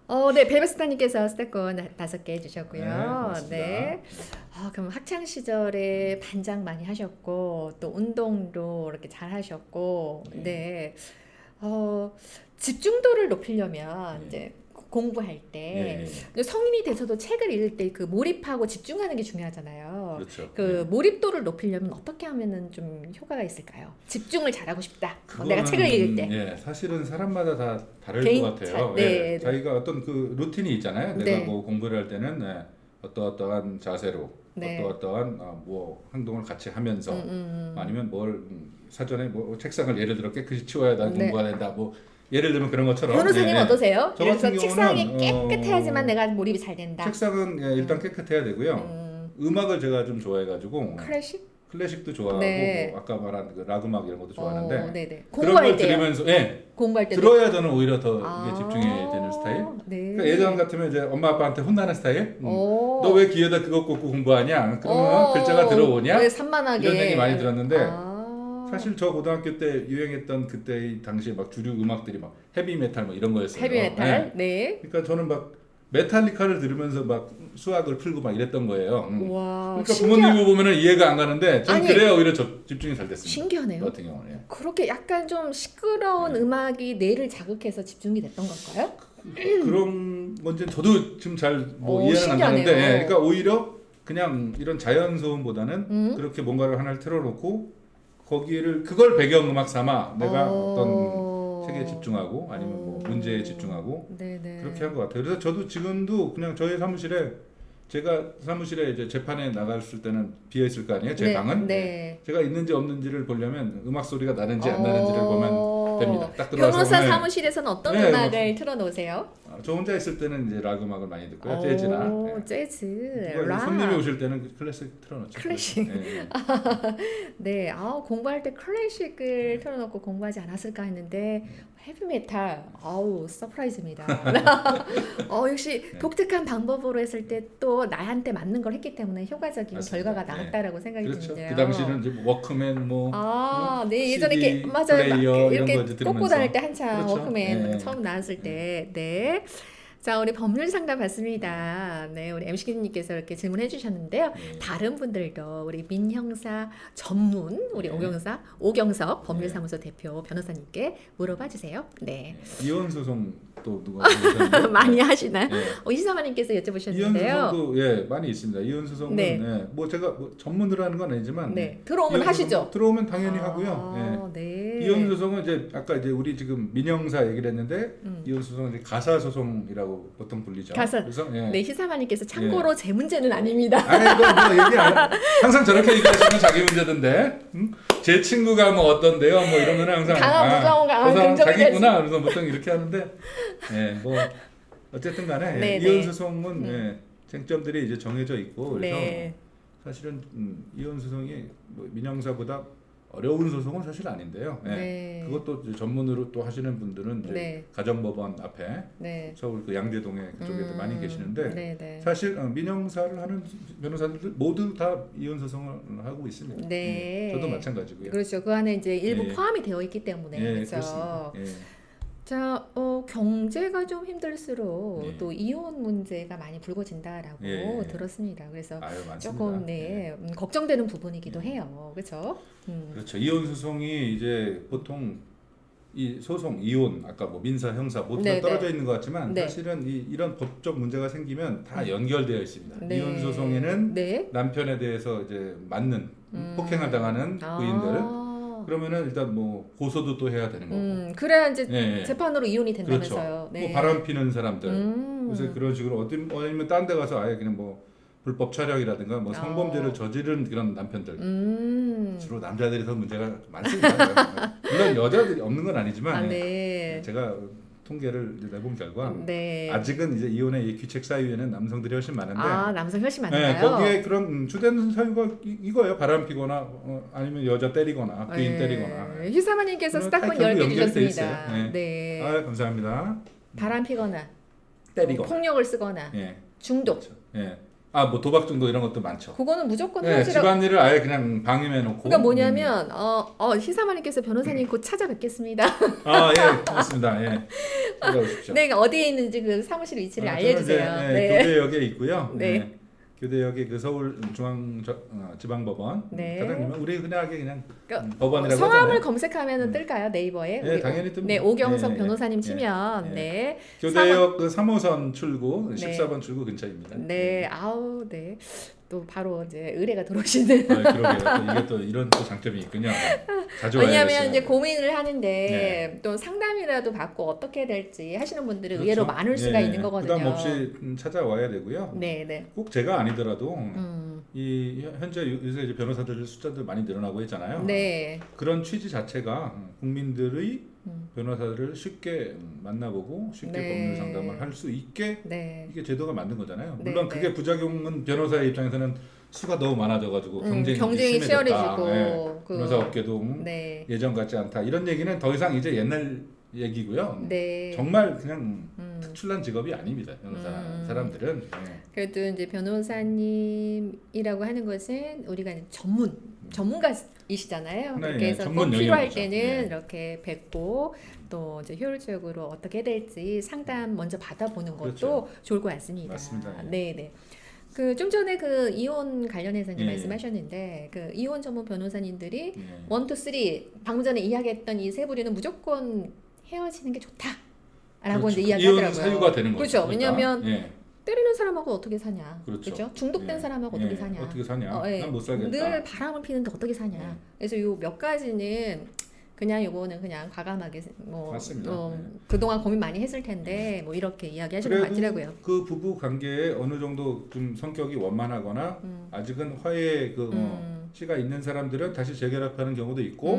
네. 네, 벨베스타님께서 스태권 5개 해주셨고요. 네, 고맙습니다. 네. 그럼 학창 시절에 반장 많이 하셨고 또 운동도 이렇게 잘 하셨고, 네. 네. 집중도를 높이려면 네. 이제 공부할 때 예. 성인이 돼서도 책을 읽을 때 그 몰입하고 집중하는 게 중요하잖아요. 그렇죠. 그 몰입도를 높이려면 어떻게 하면은 좀 효과가 있을까요? 집중을 잘하고 싶다. 내가 그거는, 책을 읽을 때. 예, 사실은 사람마다 다 다를 개인 것 같아요. 네, 예, 네. 자기가 어떤 그 루틴이 있잖아요. 네. 내가 뭐 공부를 할 때는 어떠한 자세로 네. 어떠한 뭐 행동을 같이 하면서 아니면 뭘 사전에 뭐 책상을 예를 들어 깨끗이 치워야 난 네. 공부해야 된다. 뭐 예를 들면 그런 것처럼. 변호사님 예, 어떠세요? 저 그래서 같은 책상이 경우는, 깨끗해야지만 내가 몰입이 잘 된다. 책상은 일단 깨끗해야 되고요. 음악을 제가 좀 좋아해가지고 클래식? 클래식도 좋아하고 네. 뭐 아까 말한 그 락 음악 이런 것도 좋아하는데 네네. 그런 공부할 걸 때요. 들으면서 공부할 때도. 들어야 저는 오히려 더 이게 집중이 되는 스타일. 네. 그러니까 예전 같으면 이제 엄마 아빠한테 혼나는 스타일. 오. 너 왜 귀에다 그거 꽂고 공부하냐? 그러면 글자가 들어오냐? 왜 산만하게. 이런 얘기 많이 들었는데 아. 사실 저 고등학교 때 유행했던 그때 당시에 막 주류 음악들이 막 헤비메탈 뭐 이런 거였어요. 헤비메탈. 네. 네. 그러니까 저는 막 메탈리카를 들으면서 막 수학을 풀고 막 이랬던 거예요. 와. 그러니까 부모님을 보면은 이해가 안 가는데 전 아니, 그래야 오히려 집중이 잘 됐습니다. 신기하네요. 저 같은 경우는. 예. 그렇게 약간 좀 시끄러운 음악이 뇌를 자극해서 집중이 됐던 걸까요? 그런 건지 저도 지금 잘 뭐 이해는 안 신기하네요. 가는데, 예, 그러니까 오히려 그냥 이런 자연 소음보다는 그렇게 뭔가를 하나를 틀어놓고 거기를 그걸 배경 음악 삼아 내가 어떤 책에 집중하고 아니면 뭐 문제에 집중하고 네네. 그렇게 한 것 같아요. 그래서 저도 지금도 그냥 저희 사무실에 제가 사무실에 이제 재판에 나갔을 때는 비어 있을 거 아니에요. 제 네, 방은. 네. 제가 있는지 없는지를 보려면 음악 소리가 나는지 안 나는지를 보면 됩니다. 딱 들어와서 변호사 오늘 사무실에서는 어떤 네, 음악을 틀어놓으세요? 저 혼자 있을 때는 이제 락 음악을 많이 듣고요. 재즈나. 예. 재즈, 누가 이제 락. 손님이 오실 때는 클래식 틀어놓죠. 클래식. 예. 네, 공부할 때 클래식을 틀어놓고 공부하지 않았을까 했는데 헤비메탈, 서프라이즈입니다. 역시 네. 독특한 방법으로 했을 때 또 나한테 맞는 걸 했기 때문에 효과적인 맞습니다. 결과가 나왔다라고 생각이 그렇죠. 드는데요. 그 당시는 이제 워크맨 뭐 네, 예전에 CD 이렇게 맞아요, 막 플레이어 이런 이렇게 거 이제 꽂고 들으면서. 다닐 때 한참 그렇죠. 워크맨 네. 처음 나왔을 때, 네. 자, 우리 법률 상담 받습니다. 네, 우리 MC님께서 이렇게 질문해 주셨는데요. 네. 다른 분들도 우리 민형사 전문 우리 네. 오경석 법률사무소 대표 변호사님께 물어봐 주세요. 네. 이혼 소송 또 누가 물어보셨는데? 많이 하시나요? 네. 이사마님께서 이혼 여쭤보셨는데요. 소송도 많이 있습니다. 이혼 소송은 네. 뭐 제가 뭐 전문으로 하는 건 아니지만 네, 들어오면 이혼 하시죠. 소송 들어오면 당연히 하고요. 네. 이혼 소송은 이제 아까 이제 우리 지금 민형사 얘기를 했는데 이혼 소송은 이제 가사 소송이라고 보통 불리죠. 가사. 그래서 네, 희사마님께서 참고로 제 문제는 아닙니다. 아니 이거 뭐 얘기 안 항상 저렇게 얘기하시면 자기 문제던데. 제 친구가 뭐 어떤데요? 뭐 이런 거는 항상 강한 무거운 강한 그 사람 긍정이 자기구나. 그래서 보통 이렇게 하는데 뭐 어쨌든 간에 네, 이혼 네. 소송은 쟁점들이 이제 정해져 있고 그래서 네. 사실은 이혼 소송이 뭐 민형사보다 어려운 소송은 사실 아닌데요. 네. 그것도 이제 전문으로 또 하시는 분들은 이제 네. 가정법원 앞에 네. 서울 그 양재동에 그쪽에도 많이 계시는데 네, 네. 사실 민형사를 하는 변호사들 모두 다 이혼 소송을 하고 있습니다. 네. 저도 마찬가지고요. 그렇죠. 그 안에 이제 일부 예. 포함이 되어 있기 때문에 예, 그렇죠. 그렇습니다. 예. 자, 경제가 좀 힘들수록 예. 또 이혼 문제가 많이 불거진다라고 예. 들었습니다. 그래서 아유, 많습니다. 조금 네, 걱정되는 부분이기도 예. 해요. 그렇죠? 그렇죠. 이혼 소송이 이제 보통 이 소송, 이혼, 아까 뭐 민사, 형사 모두 다 네, 떨어져 있는 것 같지만 네. 사실은 이런 법적 문제가 생기면 다 연결되어 있습니다. 네. 이혼 소송에는 네. 남편에 대해서 이제 맞는 폭행을 당하는 부인들 아. 그러면은 일단 뭐 고소도 또 해야 되는 거고. 그래야 이제 예, 예. 재판으로 이혼이 된다면서요. 그렇죠. 네. 뭐 바람 피는 사람들. 음. 그래서 그런 식으로 아니면 딴 데 가서 아예 그냥 뭐 불법 촬영이라든가 뭐 성범죄를 저지른 그런 남편들. 주로 남자들이 더 문제가 많습니다. 물론 여자들이 없는 건 아니지만 아, 네. 제가 통계를 이제 내본 결과 네. 아직은 이제 이혼의 이 귀책 사유에는 남성들이 훨씬 많은데 아, 남성 훨씬 네, 많나요? 거기에 그런 주된 사유가 이거예요. 바람 피거나 아니면 여자 때리거나 부인 때리거나. 희사마님께서 그러면 다 스타콘 결국 10개 연결돼 주셨습니다. 있어요. 네. 아, 감사합니다. 바람 피거나 때리거나. 폭력을 쓰거나 예. 중독. 그렇죠. 예. 아, 뭐 도박 중독 이런 것도 많죠. 그거는 무조건 네, 헤어지라고. 집안일을 아예 그냥 방임해 놓고. 그러니까 뭐냐면 희사마님께서 변호사님 곧 찾아뵙겠습니다. 아, 예, 고맙습니다. 예. 찾아오십시오. 네, 어디에 있는지 그 사무실 위치를 저는 알려주세요. 이제, 네. 교대역에 있고요. 네. 네. 교대역에 그 서울 지방법원 네. 사장님은 우리 흔하게 그냥 그러니까 법원이라고 성함을 하잖아요. 검색하면 뜰까요? 네이버에? 네, 당연히 뜹니다. 네, 오경석 예, 예, 변호사님 예, 치면 예. 네. 교대역 그 3호선 출구, 네. 14번 출구 근처입니다. 네, 아우, 네. 또 바로 이제 의뢰가 들어오시는. 아, 그러게요. 또 이게 또 이런 또 장점이 있군요. 자주 와야 왜냐하면 되시나요? 이제 고민을 하는데 네. 또 상담이라도 받고 어떻게 해야 될지 하시는 분들이 그렇죠. 의외로 많을 수가 예, 있는 거거든요. 부담 없이 찾아와야 되고요. 네, 네. 꼭 제가 아니더라도 음, 이 현재 요새 이제 변호사들 숫자도 많이 늘어나고 있잖아요. 네. 그런 취지 자체가 국민들의 음. 변호사를 쉽게 만나보고 쉽게 네. 법률 상담을 할 수 있게 네. 이게 제도가 만든 거잖아요. 네, 물론 네. 그게 부작용은 변호사의 입장에서는 수가 너무 많아져가지고 경쟁이 경쟁이 심해졌다. 치열해지고 예. 그- 변호사 업계도 네. 예전 같지 않다. 이런 얘기는 더 이상 이제 옛날 얘기고요. 네. 정말 그냥 음. 특출난 직업이 아닙니다. 변호사 사람들은. 예. 그래도 이제 변호사님이라고 하는 것은 우리가 이제 전문가이시잖아요. 네, 그렇게 해서 전문 꼭 필요할 영역이죠. 때는 네. 이렇게 뵙고 또 이제 효율적으로 어떻게 해야 될지 상담 먼저 받아보는 것도 그렇죠. 좋을 것 같습니다. 맞습니다. 예. 네, 네. 그 좀 전에 그 이혼 관련해서 이제 예. 말씀하셨는데 그 이혼 전문 변호사님들이 예. 1, 2, 3 방금 전에 이야기했던 이 세 부류는 무조건 헤어지는 게 좋다라고 그렇죠. 이제 이혼 이야기하더라고요. 사유가 되는 거죠. 그렇죠. 그러니까. 왜냐하면 예. 때리는 사람하고 어떻게 사냐, 그렇죠. 그렇죠? 중독된 예. 사람하고 예. 어떻게 사냐, 어떻게 사냐? 예. 난 못 살겠다. 늘 바람을 피는데 어떻게 사냐. 예. 그래서 요 몇 가지는 그냥 요거는 그냥 과감하게 뭐 맞습니다. 예. 그동안 고민 많이 했을 텐데 뭐 이렇게 이야기하시는 것 같더라고요. 그 부부 관계에 어느 정도 좀 성격이 원만하거나 아직은 화해 씨가 있는 사람들은 다시 재결합하는 경우도 있고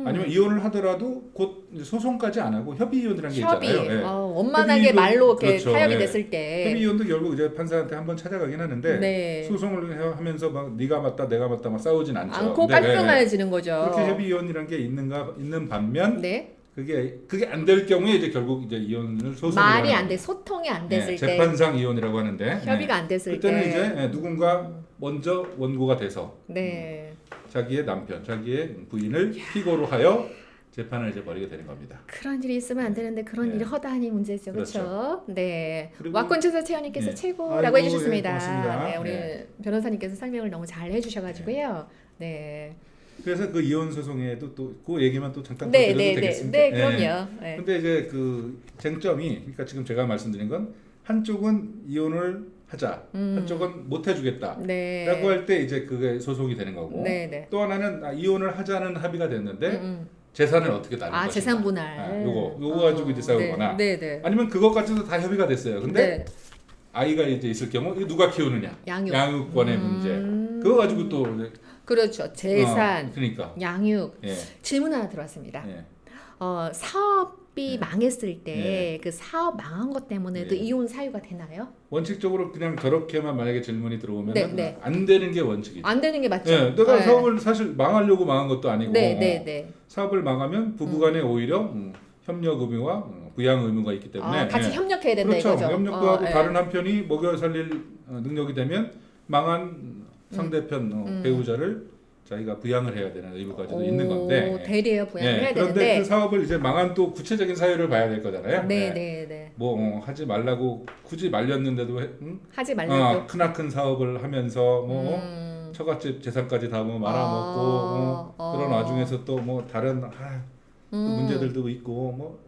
아니면 이혼을 하더라도 곧 이제 소송까지 안 하고 협의 이혼이라는 게 협의, 있잖아요. 예. 원만하게 협의 말로 이렇게 그렇죠. 타협이 예. 됐을 때, 협의 이혼도 결국 이제 판사한테 한번 찾아가긴 하는데 네. 소송을 하면서 막 네가 맞다 내가 맞다 막 싸우진 않죠. 않고 근데, 깔끔해지는 거죠. 그렇게 협의 이혼이라는 게 있는 반면 네. 그게 안 될 경우에 이제 결국 이제 이혼을 소송을 말이 하는 안 돼, 소통이 안 됐을 때, 재판상 이혼이라고 하는데 협의가 안 됐을 그때는 때, 이제 누군가 먼저 원고가 돼서 네. 자기의 남편, 자기의 부인을 피고로 하여 재판을 이제 벌이게 되는 겁니다. 그런 일이 있으면 안 되는데 그런 네. 일이 허다하니 문제죠, 그렇죠? 그렇죠. 네. 그리고- 왁권주사 체험님께서 네. 최고라고 아이고, 해주셨습니다. 예, 고맙습니다. 네, 우리 네. 변호사님께서 설명을 너무 잘 해주셔가지고요. 네. 그래서 그 이혼 소송에도 또 그 얘기만 또 잠깐 더 네, 드려도 네, 네, 되겠습니까? 네, 그럼요. 네. 근데 이제 그 쟁점이 그러니까 지금 제가 말씀드린 건 한쪽은 이혼을 하자, 한쪽은 못 해주겠다. 네. 라고 할 때 이제 그게 소송이 되는 거고 네, 네. 또 하나는 이혼을 하자는 합의가 됐는데 재산을 어떻게 나눌 것인가. 재산 분할. 요거 가지고 이제 싸우거나 네, 네. 아니면 그것까지도 다 협의가 됐어요. 근데 네. 아이가 이제 있을 경우 이거 누가 키우느냐, 양육권의 문제. 그거 가지고 또 이제 그렇죠. 재산, 그러니까 양육. 예, 질문 하나 들어왔습니다. 예. 사업이 네. 망했을 때 네. 그 사업 망한 것 때문에도 네. 이혼 사유가 되나요? 원칙적으로 그냥 저렇게만 만약에 질문이 들어오면 네, 네. 안 되는 게 원칙이죠. 안 되는 게 맞죠? 예, 내가 네. 사업을 사실 망하려고 망한 것도 아니고 네, 네, 네. 사업을 망하면 부부간에 오히려 협력 의무와 부양 의무가 있기 때문에 같이 예. 협력해야 된다 그렇죠. 이거죠. 협력도 하고 네. 다른 한편이 먹여 살릴 능력이 되면 망한 상대편 배우자를 자기가 부양을 해야 되는 의무까지도 있는 건데. 예. 대리여 부양을 해야 그런데 되는데. 그 사업을 이제 망한 또 구체적인 사유를 봐야 될 거잖아요. 예. 네. 뭐 하지 말라고 굳이 말렸는데도 하지 말라고. 크나큰 사업을 하면서 뭐 처갓집 재산까지 다 뭐 말아먹고 그런 와중에서 또 뭐 다른 또 문제들도 있고 뭐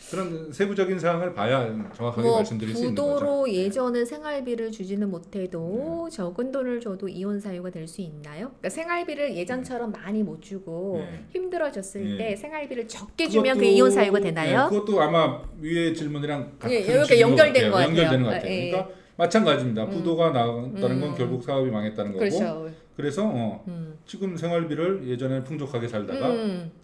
그런 세부적인 사항을 봐야 정확하게 말씀드릴 수 있는 거죠. 부도로 예전에 생활비를 주지는 못해도 적은 돈을 줘도 이혼 사유가 될 수 있나요? 그러니까 생활비를 예전처럼 많이 못 주고 힘들어졌을 때 생활비를 적게 주면 그게 이혼 사유가 되나요? 그것도 아마 위의 질문이랑 같은 이렇게 연결된 것 같아요. 연결되는 것 같아요. 그러니까 마찬가지입니다. 부도가 나왔다는 건 결국 사업이 망했다는 거고. 그렇죠. 그래서 지금 생활비를 예전에 풍족하게 살다가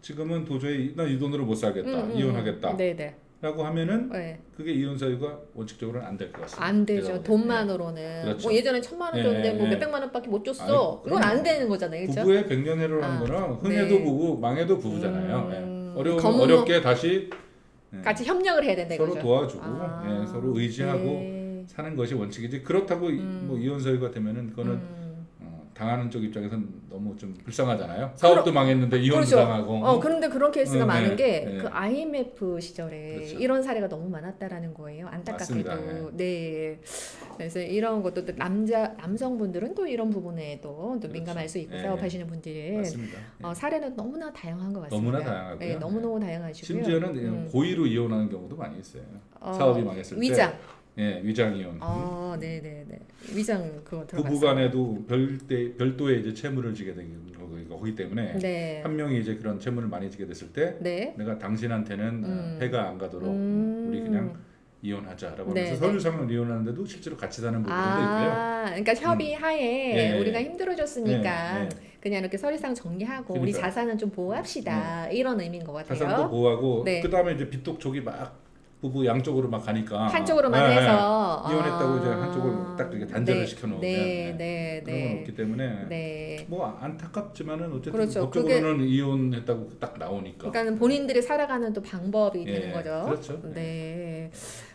지금은 도저히 난 이 돈으로 못 살겠다. 이혼하겠다. 네네. 라고 하면은 그게 이혼 사유가 원칙적으로는 안 될 것 같습니다. 안 되죠. 돈만으로는. 그렇죠. 뭐 예전에 1,000만 원 줬는데 뭐 몇백만 원밖에 못 줬어. 아니, 이건 안 되는 거잖아요. 그렇죠? 부부의 백년해로라는 거는 흥해도 부부, 망해도 부부잖아요. 어렵게 다시 같이 협력을 해야 된다 서로 이거죠. 도와주고 서로 의지하고 사는 것이 원칙이지. 그렇다고 뭐 이혼 사유가 되면은 그거는 당하는 쪽 입장에서는 너무 좀 불쌍하잖아요. 사업도 망했는데 이혼도 그렇죠. 당하고. 그런데 그런 케이스가 많은 게 그 네. IMF 시절에 그렇죠. 이런 사례가 너무 많았다라는 거예요. 안타깝게도. 맞습니다. 네. 그래서 이런 것도 또 남성분들은 또 이런 부분에도 또 민감할 수 있고 네. 사업하시는 분들은 맞습니다. 사례는 너무나 다양한 것 같습니다. 너무나 다양하고요. 네, 너무너무 다양하시고요. 심지어는 고의로 이혼하는 경우도 많이 있어요. 사업이 망했을 위장. 때. 위장 이혼. 네네네. 위장 그거 들어봤어요. 부부간에도 별도의 이제 채무를 지게 되는 거기 때문에 네. 한 명이 이제 그런 채무를 많이 지게 됐을 때 내가 당신한테는 해가 안 가도록 우리 그냥 이혼하자라고 하면서 서류상은 이혼하는데도 실제로 같이 사는 부분도 있고요. 그러니까 협의하에 우리가 힘들어졌으니까 네. 그냥 이렇게 서류상 정리하고 우리 그러니까요. 자산은 좀 보호합시다. 이런 의미인 것 같아요. 자산도 보호하고 네. 그다음에 이제 빚독촉이 막 부부 양쪽으로 막 가니까 한쪽으로만 해서 이혼했다고 이제 한쪽을 딱 이렇게 단절을 시켜놓으면 네. 그런 건 없기 때문에 뭐 안타깝지만은 어쨌든 그렇죠. 법적으로는 이혼했다고 딱 나오니까. 그러니까 본인들이 살아가는 또 방법이 되는 거죠. 그렇죠. 네.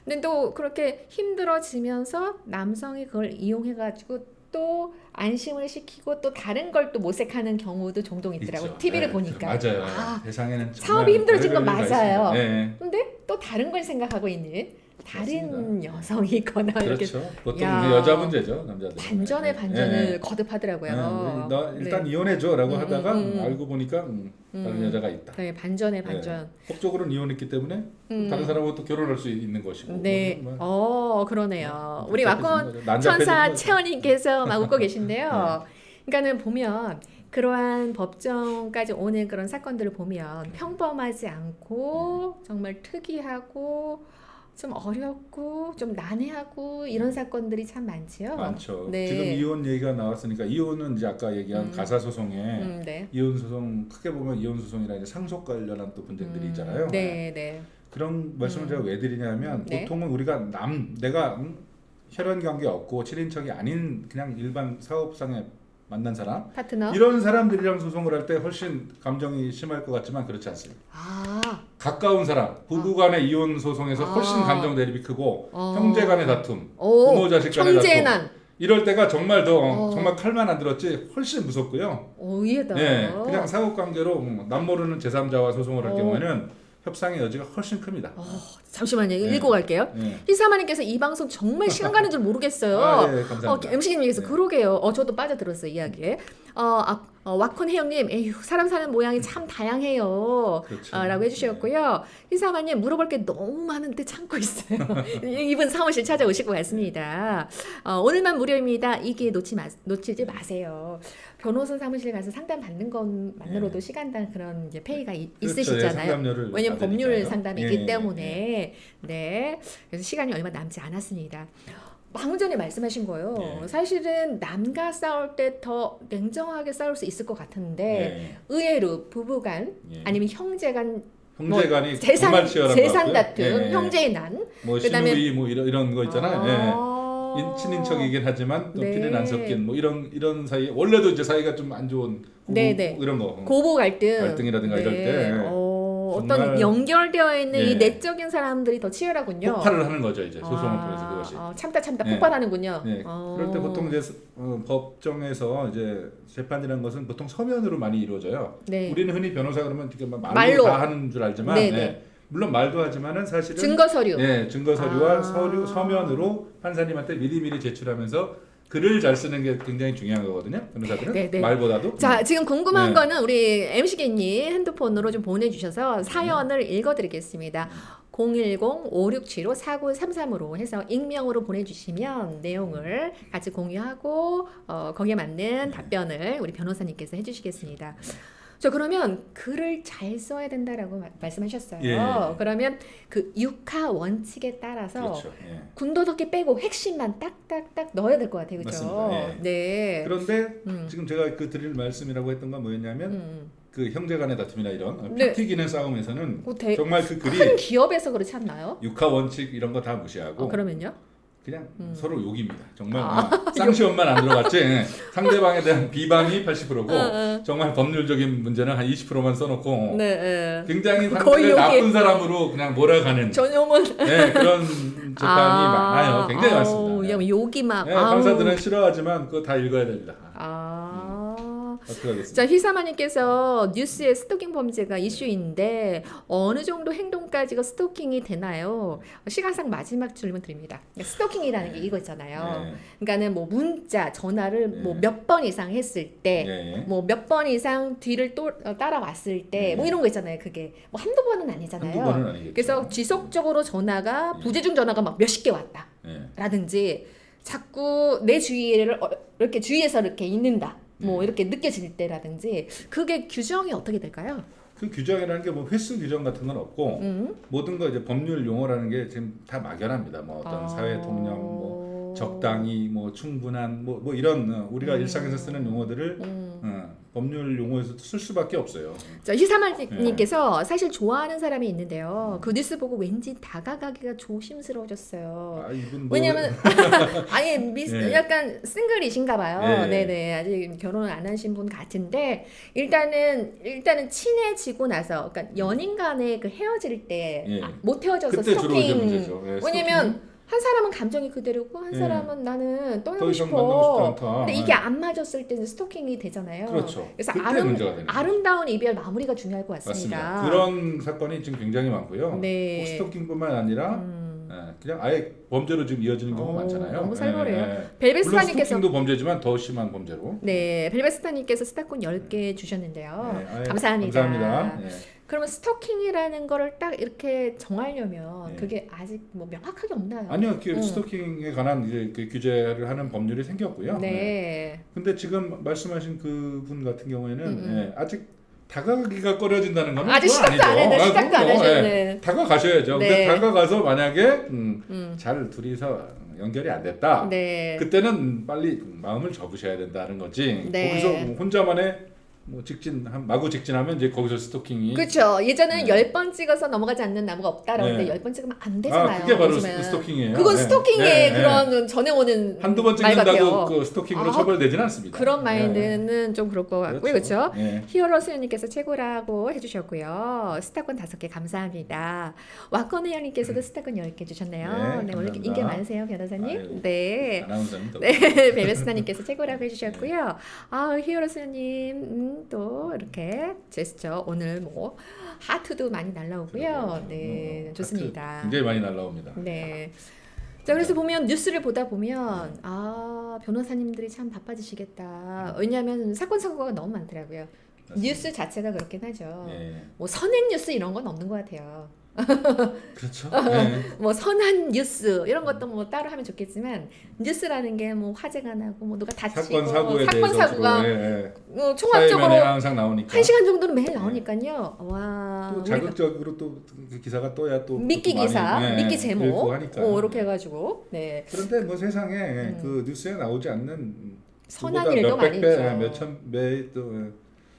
근데 또 그렇게 힘들어지면서 남성이 그걸 이용해가지고 또 안심을 시키고 또 다른 걸 또 모색하는 경우도 종종 있더라고요. 있죠. TV를 보니까. 맞아요. 세상에는 사업이 힘들어진 건 별의별 일이 맞아요. 다 있습니다. 근데 또 다른 걸 생각하고 있는 다른 맞습니다. 여성이 있거나 이렇게 그렇죠. 보통 야. 이게 여자 문제죠, 남자들. 반전에 반전을 거듭하더라고요. 너 일단 네. 이혼해줘라고 하다가 알고 보니까 다른 여자가 있다. 네, 반전에 반전. 법적으로는 이혼했기 때문에 다른 사람하고 또 결혼할 수 있는 것이고. 네, 그러네요. 우리 와권 난잡해지는 천사 거죠. 채원님께서 막 웃고 계신데요. 그러니까는 보면 그러한 법정까지 오는 그런 사건들을 보면 평범하지 않고 정말 특이하고 좀 어렵고 좀 난해하고 이런 사건들이 참 많지요. 많죠. 네. 지금 이혼 얘기가 나왔으니까 이혼은 이제 아까 얘기한 가사 소송에 네. 이혼 소송 크게 보면 이혼 소송이라 이제 상속 관련한 또 분쟁들이 있잖아요. 네. 그런 말씀을 제가 왜 드리냐면 네. 보통은 우리가 내가 혈연 관계 없고 친인척이 아닌 그냥 일반 사업상에 만난 사람 파트너. 이런 사람들이랑 소송을 할 때 훨씬 감정이 심할 것 같지만 그렇지 않습니다. 가까운 사람 부부간의 이혼 소송에서 훨씬 감정 대립이 크고 형제간의 다툼, 부모 자식 간의 형제난. 다툼 이럴 때가 정말 더 정말 칼만 안 들었지 훨씬 무섭고요. 이해다. 네, 그냥 사업 관계로 남 모르는 제3자와 소송을 할 경우에는 협상의 여지가 훨씬 큽니다. 잠시만요. 읽고 갈게요. 희사마님께서 이 방송 정말 시간 가는 줄 모르겠어요. 네, 감사합니다. MC님께서 그러게요. 저도 빠져들었어요, 이야기에. 와콘 혜영님, 에휴, 사람 사는 모양이 참 다양해요. 그렇죠. 라고 해주셨고요. 희사마님, 물어볼 게 너무 많은데 참고 있어요. 이분 사무실 찾아오실 것 같습니다. 오늘만 무료입니다. 이 기회 놓치지 마세요. 변호사 사무실 가서 상담 받는 것만으로도 시간당 그런 이제 페이가 있으시잖아요. 상담료를 왜냐면 법률 받으니까요. 상담이 있기 때문에. 네. 그래서 시간이 얼마 남지 않았습니다. 방금 전에 말씀하신 거예요. 사실은 남과 싸울 때 더 냉정하게 싸울 수 있을 것 같은데 의외로 부부간 아니면 형제간 형제간이 정말 치열한 재산 것 다툼, 같고요. 형제의 난, 뭐 그다음에 시누이 뭐 이런 거 있잖아요. 친인척이긴 하지만 또 피는 안 섞인 뭐 이런 사이 원래도 이제 사이가 좀 안 좋은 부부 이런 거 고부 갈등 갈등이라든가 이럴 때 어떤 정말 연결되어 있는 이 예. 내적인 사람들이 더 치열하군요. 폭발을 하는 거죠 이제 소송을 통해서 그것이. 참다 네. 폭발하는군요. 네. 그럴 때 보통 이제 법정에서 이제 재판이라는 것은 보통 서면으로 많이 이루어져요. 네. 우리는 흔히 변호사 그러면 이렇게 막 말로 말로. 다 하는 줄 알지만, 네, 네. 네. 물론 말도 하지만은 사실은 증거 서류. 네, 증거 서류와 아. 서류 서면으로 판사님한테 미리미리 제출하면서 글을 잘 쓰는 게 굉장히 중요한 거거든요. 변호사들은 네, 네. 말보다도. 자, 지금 궁금한 네. 거는 우리 MC기님 핸드폰으로 좀 보내주셔서 사연을 읽어드리겠습니다. 010-5675-4933으로 해서 익명으로 보내주시면 내용을 같이 공유하고 거기에 맞는 답변을 우리 변호사님께서 해주시겠습니다. 저 그러면 글을 잘 써야 된다라고 말씀하셨어요. 예. 그러면 그 육하 원칙에 따라서 그렇죠. 예. 군더더기 빼고 핵심만 딱딱딱 넣어야 될 것 같아요. 그렇죠? 맞습니다. 예. 네. 그런데 지금 제가 그 드릴 말씀이라고 했던 건 뭐였냐면 그 형제간의 다툼이나 이런 네. 피 튀기는 싸움에서는 그 정말 그 글이 큰 기업에서 그렇지 않나요? 육하 원칙 이런 거 다 무시하고 그러면요? 그냥 서로 욕입니다. 정말 아. 쌍시험만 안 들어갔지. 예. 상대방에 대한 비방이 80%고 정말 법률적인 문제는 한 20%만 써놓고 네. 굉장히 거의 상대를 욕이- 나쁜 사람으로 그냥 몰아가는 전용은 네, 그런 재판이 많아요. 굉장히 많습니다. 야, 욕이 막. 네, 판사들은 싫어하지만 그거 다 읽어야 됩니다. 어떻게 하겠습니까? 자, 희사마님께서 뉴스에 스토킹 범죄가 이슈인데 어느 정도 행동까지가 스토킹이 되나요? 시간상 마지막 질문 드립니다. 스토킹이라는 게 이거 있잖아요. 네. 그러니까는 뭐 문자, 전화를 네. 뭐 몇 번 이상 했을 때, 예. 뭐 몇 번 이상 뒤를 또 따라왔을 때, 뭐 이런 거 있잖아요. 그게 뭐 한두 번은 아니잖아요. 한두 번은 아니겠죠. 그래서 지속적으로 전화가 부재중 전화가 막 몇십 개 왔다. 예. 라든지 자꾸 내 주위를 이렇게 주위에서 이렇게 있는다. 뭐 네. 이렇게 느껴질 때라든지 그게 규정이 어떻게 될까요? 그 규정이라는 게 뭐 횟수 규정 같은 건 없고 모든 거 이제 법률 용어라는 게 지금 다 막연합니다. 뭐 어떤 사회 통념, 뭐 적당히, 뭐 충분한, 뭐 이런 우리가 일상에서 쓰는 용어들을 법률 용어에서 쓸 수밖에 없어요. 자, 희사말님께서 사실 좋아하는 사람이 있는데요. 그 뉴스 보고 왠지 다가가기가 조심스러워졌어요. 아, 이분 뭐 왜냐면 아예 예. 약간 싱글이신가 봐요. 예. 네네. 아직 결혼을 안 하신 분 같은데 일단은 친해지고 나서 그러니까 연인 간에 그 헤어질 때 예. 못 헤어져서 그때 주로 이제 스토킹. 문제죠. 예, 왜냐면 한 사람은 감정이 그대로고 한 예. 사람은 나는 더 떠나고 이상 싶어. 만나고 싶지 않다. 근데 예. 이게 안 맞았을 때는 스토킹이 되잖아요. 그렇죠. 그래서 그때 문제가 되는 거죠. 아름다운 이별 마무리가 중요할 것 같습니다. 맞습니다. 그런 사건이 지금 굉장히 많고요. 네. 꼭 스토킹뿐만 아니라 그냥 아예 범죄로 지금 이어지는 경우가 많잖아요. 너무 살벌해요. 물론 벨베스타님께서 스토킹도 범죄지만 더 심한 범죄로. 네, 벨베스타님께서 스타콘 10개 주셨는데요. 네, 아예 감사합니다. 감사합니다. 예. 그러면 스토킹이라는 거를 딱 이렇게 정하려면 네. 그게 아직 뭐 명확하게 없나요? 아니요, 그 스토킹에 관한 이제 그 규제를 하는 법률이 생겼고요. 네. 근데 지금 말씀하신 그 분 같은 경우에는 예, 아직 다가가기가 꺼려진다는 건 아직 그건 시작도 안 아니죠. 했네. 시작도 안 그럼요. 하셨네. 예, 다가가셔야죠. 네. 근데 다가가서 만약에 잘 둘이서 연결이 안 됐다. 네. 그때는 빨리 마음을 접으셔야 된다는 거지. 네. 거기서 혼자만의 뭐 마구 직진하면 이제 거기서 스토킹이. 그렇죠. 예전에는 네. 10번 찍어서 넘어가지 않는 나무가 없다라고 네. 했는데 10번 찍으면 안 되잖아요. 그게 바로 요즘에는. 스토킹이에요. 그건 네. 스토킹의 네, 네. 그런 전해오는 한두 번 말 같아요. 찍는다고 그 스토킹으로 아, 처벌되지는 않습니다. 그런 네. 마인드는 좀 그럴 것 같고요. 그렇죠? 네. 히어로 수연님께서 최고라고 해주셨고요. 스타권 5개 감사합니다. 와코네형님께서도 스타권 10개 주셨네요. 네, 네, 원래 감사합니다. 인기 많으세요, 변호사님? 아유, 네. 아나운서님 덕 네, 베베스타님께서 최고라고 해주셨고요. 아, 히어로 수연님 또 이렇게 제스처 오늘 뭐 하트도 많이 날라오고요. 네, 좋습니다. 굉장히 많이 날라옵니다. 네. 자, 그래서 보면 뉴스를 보다 보면 변호사님들이 참 바빠지시겠다. 왜냐하면 사건 사고가 너무 많더라고요. 맞습니다. 뉴스 자체가 그렇긴 하죠. 네. 뭐 선행 뉴스 이런 건 없는 것 같아요. 그렇죠. 네. 뭐 선한 뉴스 이런 것도 뭐 따로 하면 좋겠지만 뉴스라는 게 뭐 화재가 나고 뭐 누가 다치고 사건 사고에 사건 대해서 사고가 주로, 예, 뭐 사회면에 총합적으로 항상 나오니까. 1시간 정도는 매일 나오니까요. 와. 또 우리가 자극적으로 또 그 기사가 떠야 또 미끼 또 많이, 기사, 예, 미끼 읽고 제목, 하니까. 이렇게 해가지고 네. 그런데 뭐 세상에 그 뉴스에 나오지 않는 선한 그보다 일도 몇백 많이 배, 있죠. 몇천 배의 또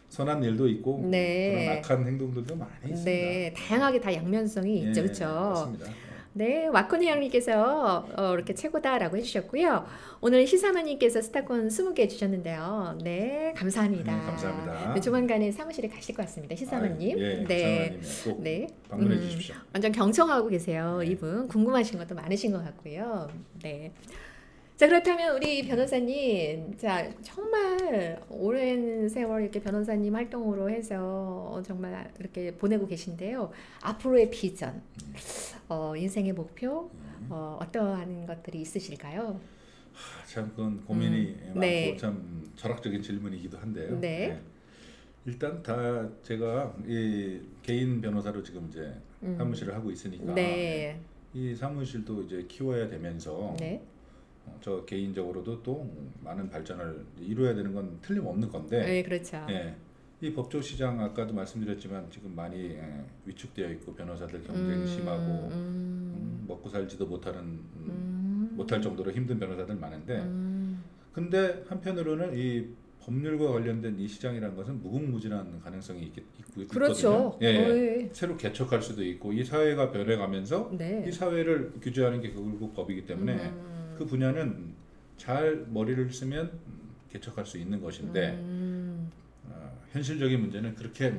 선한 일도 있고 네. 그런 악한 행동들도 많이 있습니다. 네, 다양하게 다 양면성이 있죠, 예, 그렇죠. 맞습니다. 네, 와쿤 회원님께서 이렇게 최고다라고 해주셨고요. 오늘 시사마님께서 스타콘 20개 주셨는데요. 네, 감사합니다. 감사합니다. 네, 조만간에 사무실에 가실 것 같습니다. 시사마님. 예, 네. 시사마님 꼭 네. 방문해 주십시오. 완전 경청하고 계세요. 네. 이분 궁금하신 것도 많으신 것 같고요. 네. 자, 그렇다면 우리 변호사님, 자, 정말 오랜 세월 이렇게 변호사님 활동으로 해서 정말 이렇게 보내고 계신데요. 앞으로의 비전, 인생의 목표, 어떠한 것들이 있으실까요? 참 그건 고민이 많고 네. 참 철학적인 질문이기도 한데요. 네. 일단 다 제가 이 개인 변호사로 지금 이제 사무실을 하고 있으니까 네. 이 사무실도 이제 키워야 되면서 네. 저 개인적으로도 또 많은 발전을 이루어야 되는 건 틀림없는 건데 네, 그렇죠. 예, 이 법조 시장 아까도 말씀드렸지만 지금 많이 위축되어 있고 변호사들 경쟁이 심하고 먹고 살지도 못하는 못할 정도로 힘든 변호사들 많은데 근데 한편으로는 이 법률과 관련된 이 시장이라는 것은 무궁무진한 가능성이 있거든요. 그렇죠. 예, 새로 개척할 수도 있고 이 사회가 변해가면서 네. 이 사회를 규제하는 게 결국 법이기 때문에 그 분야는 잘 머리를 쓰면 개척할 수 있는 것인데 현실적인 문제는 그렇게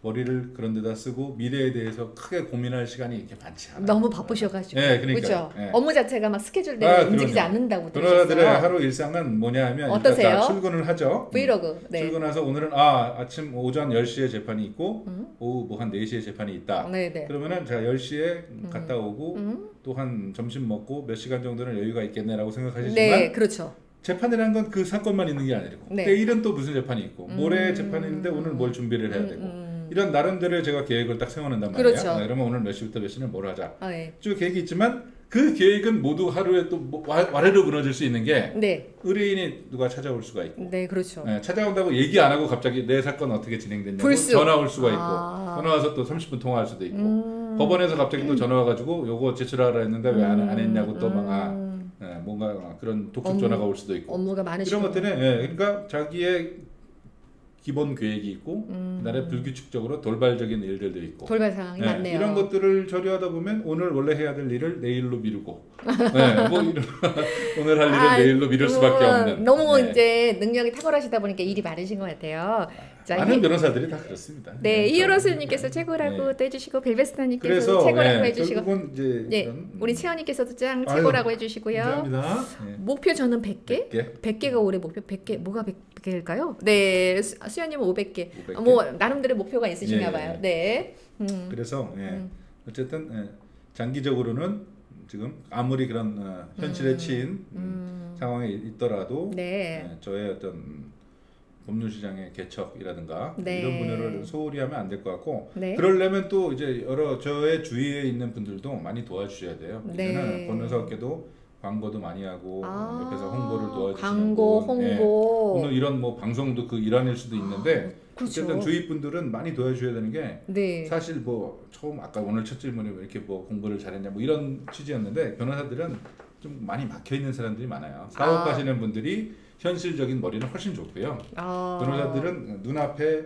머리를 그런 데다 쓰고 미래에 대해서 크게 고민할 시간이 이렇게 많지 않아요. 너무 바쁘셔가지고. 네, 그러니까요. 그렇죠. 네. 업무 자체가 막 스케줄대로 움직이지 그럼요. 않는다고 변호사들의 들으셨어요. 하루 일상은 뭐냐 하면 어떠세요? 일단 다 출근을 하죠. 브이로그. 네. 출근해서 오늘은 아침 오전 10시에 재판이 있고 오후 뭐 한 4시에 재판이 있다. 네네. 그러면은 제가 10시에 갔다 오고 또 한 점심 먹고 몇 시간 정도는 여유가 있겠네라고 생각하시지만 네, 그렇죠. 재판이라는 건 그 사건만 있는 게 아니고 네. 내일은 또 무슨 재판이 있고 모레 재판이 있는데 오늘 뭘 준비를 해야 되고 이런 나름대로의 제가 계획을 딱 세워낸단 말이에요. 그렇죠. 그러면 오늘 몇 시부터 몇 시는 뭘 하자. 네. 쭉 계획이 있지만 그 계획은 모두 하루에 또 와르르 무너질 수 있는 게 네. 의뢰인이 누가 찾아올 수가 있고 네, 그렇죠. 찾아온다고 얘기 안 하고 갑자기 내 사건 어떻게 진행됐냐고 불쑥. 전화 올 수가 있고 아. 전화 와서 또 30분 통화할 수도 있고 법원에서 갑자기 또 전화 와가지고 요거 제출하라 했는데 왜 안 했냐고 또 막 뭔가 그런 독촉 전화가 올 수도 있고 업무가 많으시고. 이런 것들은 그러니까 자기의 기본 계획이 있고 그다음에 불규칙적으로 돌발적인 일들도 있고 돌발 상황이 많네요. 이런 것들을 처리하다 보면 오늘 원래 해야 될 일을 내일로 미루고 뭐 오늘 할 일을 내일로 미룰 수밖에 없는 너무 이제 능력이 탁월하시다 보니까 일이 많으신 것 같아요. 자, 많은 변호사들이 다 그렇습니다. 네, 이효로스님께서 최고라고 또 해주시고 벨베스타님께서 그래서 최고라고 해주시고 결국은 이제 네, 이런, 우리 채원님께서도 짱 최고라고 해주시고요. 감사합니다. 목표 저는 100개? 100개? 100개가 올해 목표 100개 뭐가 100개일까요? 네, 수연님은 500개. 500개. 뭐 나름대로 목표가 있으신가 예, 봐요. 네. 그래서 어쨌든 장기적으로는 지금 아무리 그런 현실에 치인 상황에 있더라도 네. 저의 어떤 법률 시장의 개척이라든가 네. 이런 분야를 소홀히 하면 안 될 것 같고 네. 그러려면 또 이제 여러 저의 주위에 있는 분들도 많이 도와주셔야 돼요. 네. 이제는 변호사업계도 광고도 많이 하고 옆에서 홍보를 도와주시는 광고, 분, 홍보. 오늘 이런 뭐 방송도 그 일환일 수도 있는데 그렇죠. 어쨌든 주위 분들은 많이 도와주셔야 되는 게 네. 사실 뭐 처음 아까 오늘 첫 질문에 왜 이렇게 뭐 공부를 잘했냐 뭐 이런 취지였는데 변호사들은 좀 많이 막혀 있는 사람들이 많아요. 사업하시는 분들이 현실적인 머리는 훨씬 좋고요. 변호사들은 눈앞에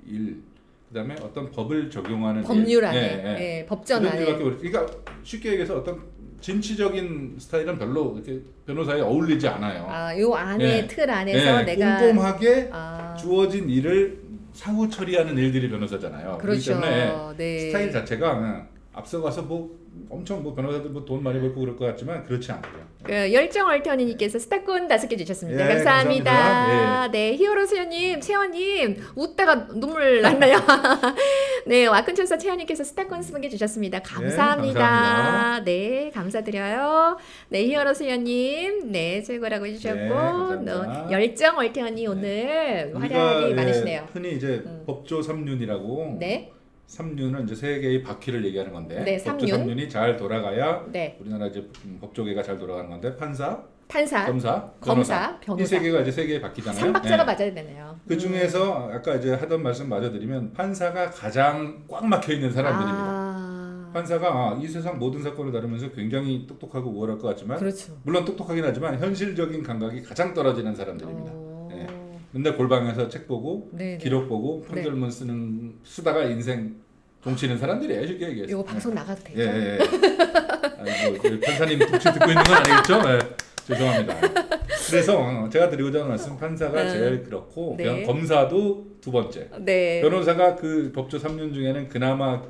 일 그다음에 어떤 법을 적용하는 법률 일, 안에 법전 그런 안에 일밖에 그러니까 쉽게 얘기해서 어떤 진취적인 스타일은 별로 이렇게 변호사에 어울리지 않아요. 요 안에 틀 안에서 내가 꼼꼼하게 주어진 일을 사후 처리하는 일들이 변호사잖아요. 그렇죠. 그렇기 때문에 네. 스타일 자체가 앞서가서 뭐 엄청 뭐 변호사들 뭐 돈 많이 벌고 그럴 것 같지만 그렇지 않고요. 열정 얼터니님께서 스타콘 5개 주셨습니다. 예, 감사합니다. 감사합니다. 네, 히어로 수연님, 채원님 웃다가 눈물 났나요? 네, 와큰천사 채원님께서 스타콘 20개 주셨습니다. 감사합니다. 감사합니다. 네, 감사드려요. 네, 히어로 수연님, 네 최고라고 해주셨고, 네, 감사합니다. 열정 얼터니 오늘 활약이 많으시네요. 흔히 이제 법조 3륜이라고 네, 3륜은 이제 세 개의 바퀴를 얘기하는 건데 네, 법조 3륜. 3륜이 잘 돌아가야 네, 우리나라 이제 법조계가 잘 돌아가는 건데 판사, 판사, 검사, 검사, 변호사. 이 세 개가 이제 세 개의 바퀴잖아요. 삼박자가 예. 맞아야 되네요. 그 중에서 아까 이제 하던 말씀 마저 드리면 판사가 가장 꽉 막혀 있는 사람들입니다. 판사가 이 세상 모든 사건을 다루면서 굉장히 똑똑하고 우월할 것 같지만 그렇죠. 물론 똑똑하긴 하지만 현실적인 감각이 가장 떨어지는 사람들입니다. 어. 예. 맨날 골방에서 책 보고 네, 네. 기록 보고 판결문 쓰다가 인생 종치는 사람들이에요. 쉽게 얘기해서. 이거 방송 나가도 되죠? 예, 예. 아이고, 판사님 혹시 듣고 있는 건 아니겠죠? 네, 죄송합니다. 그래서 제가 드리고자 하는 말씀, 판사가 제일 그렇고 네. 검사도 두 번째. 네. 변호사가 그 법조 3년 중에는 그나마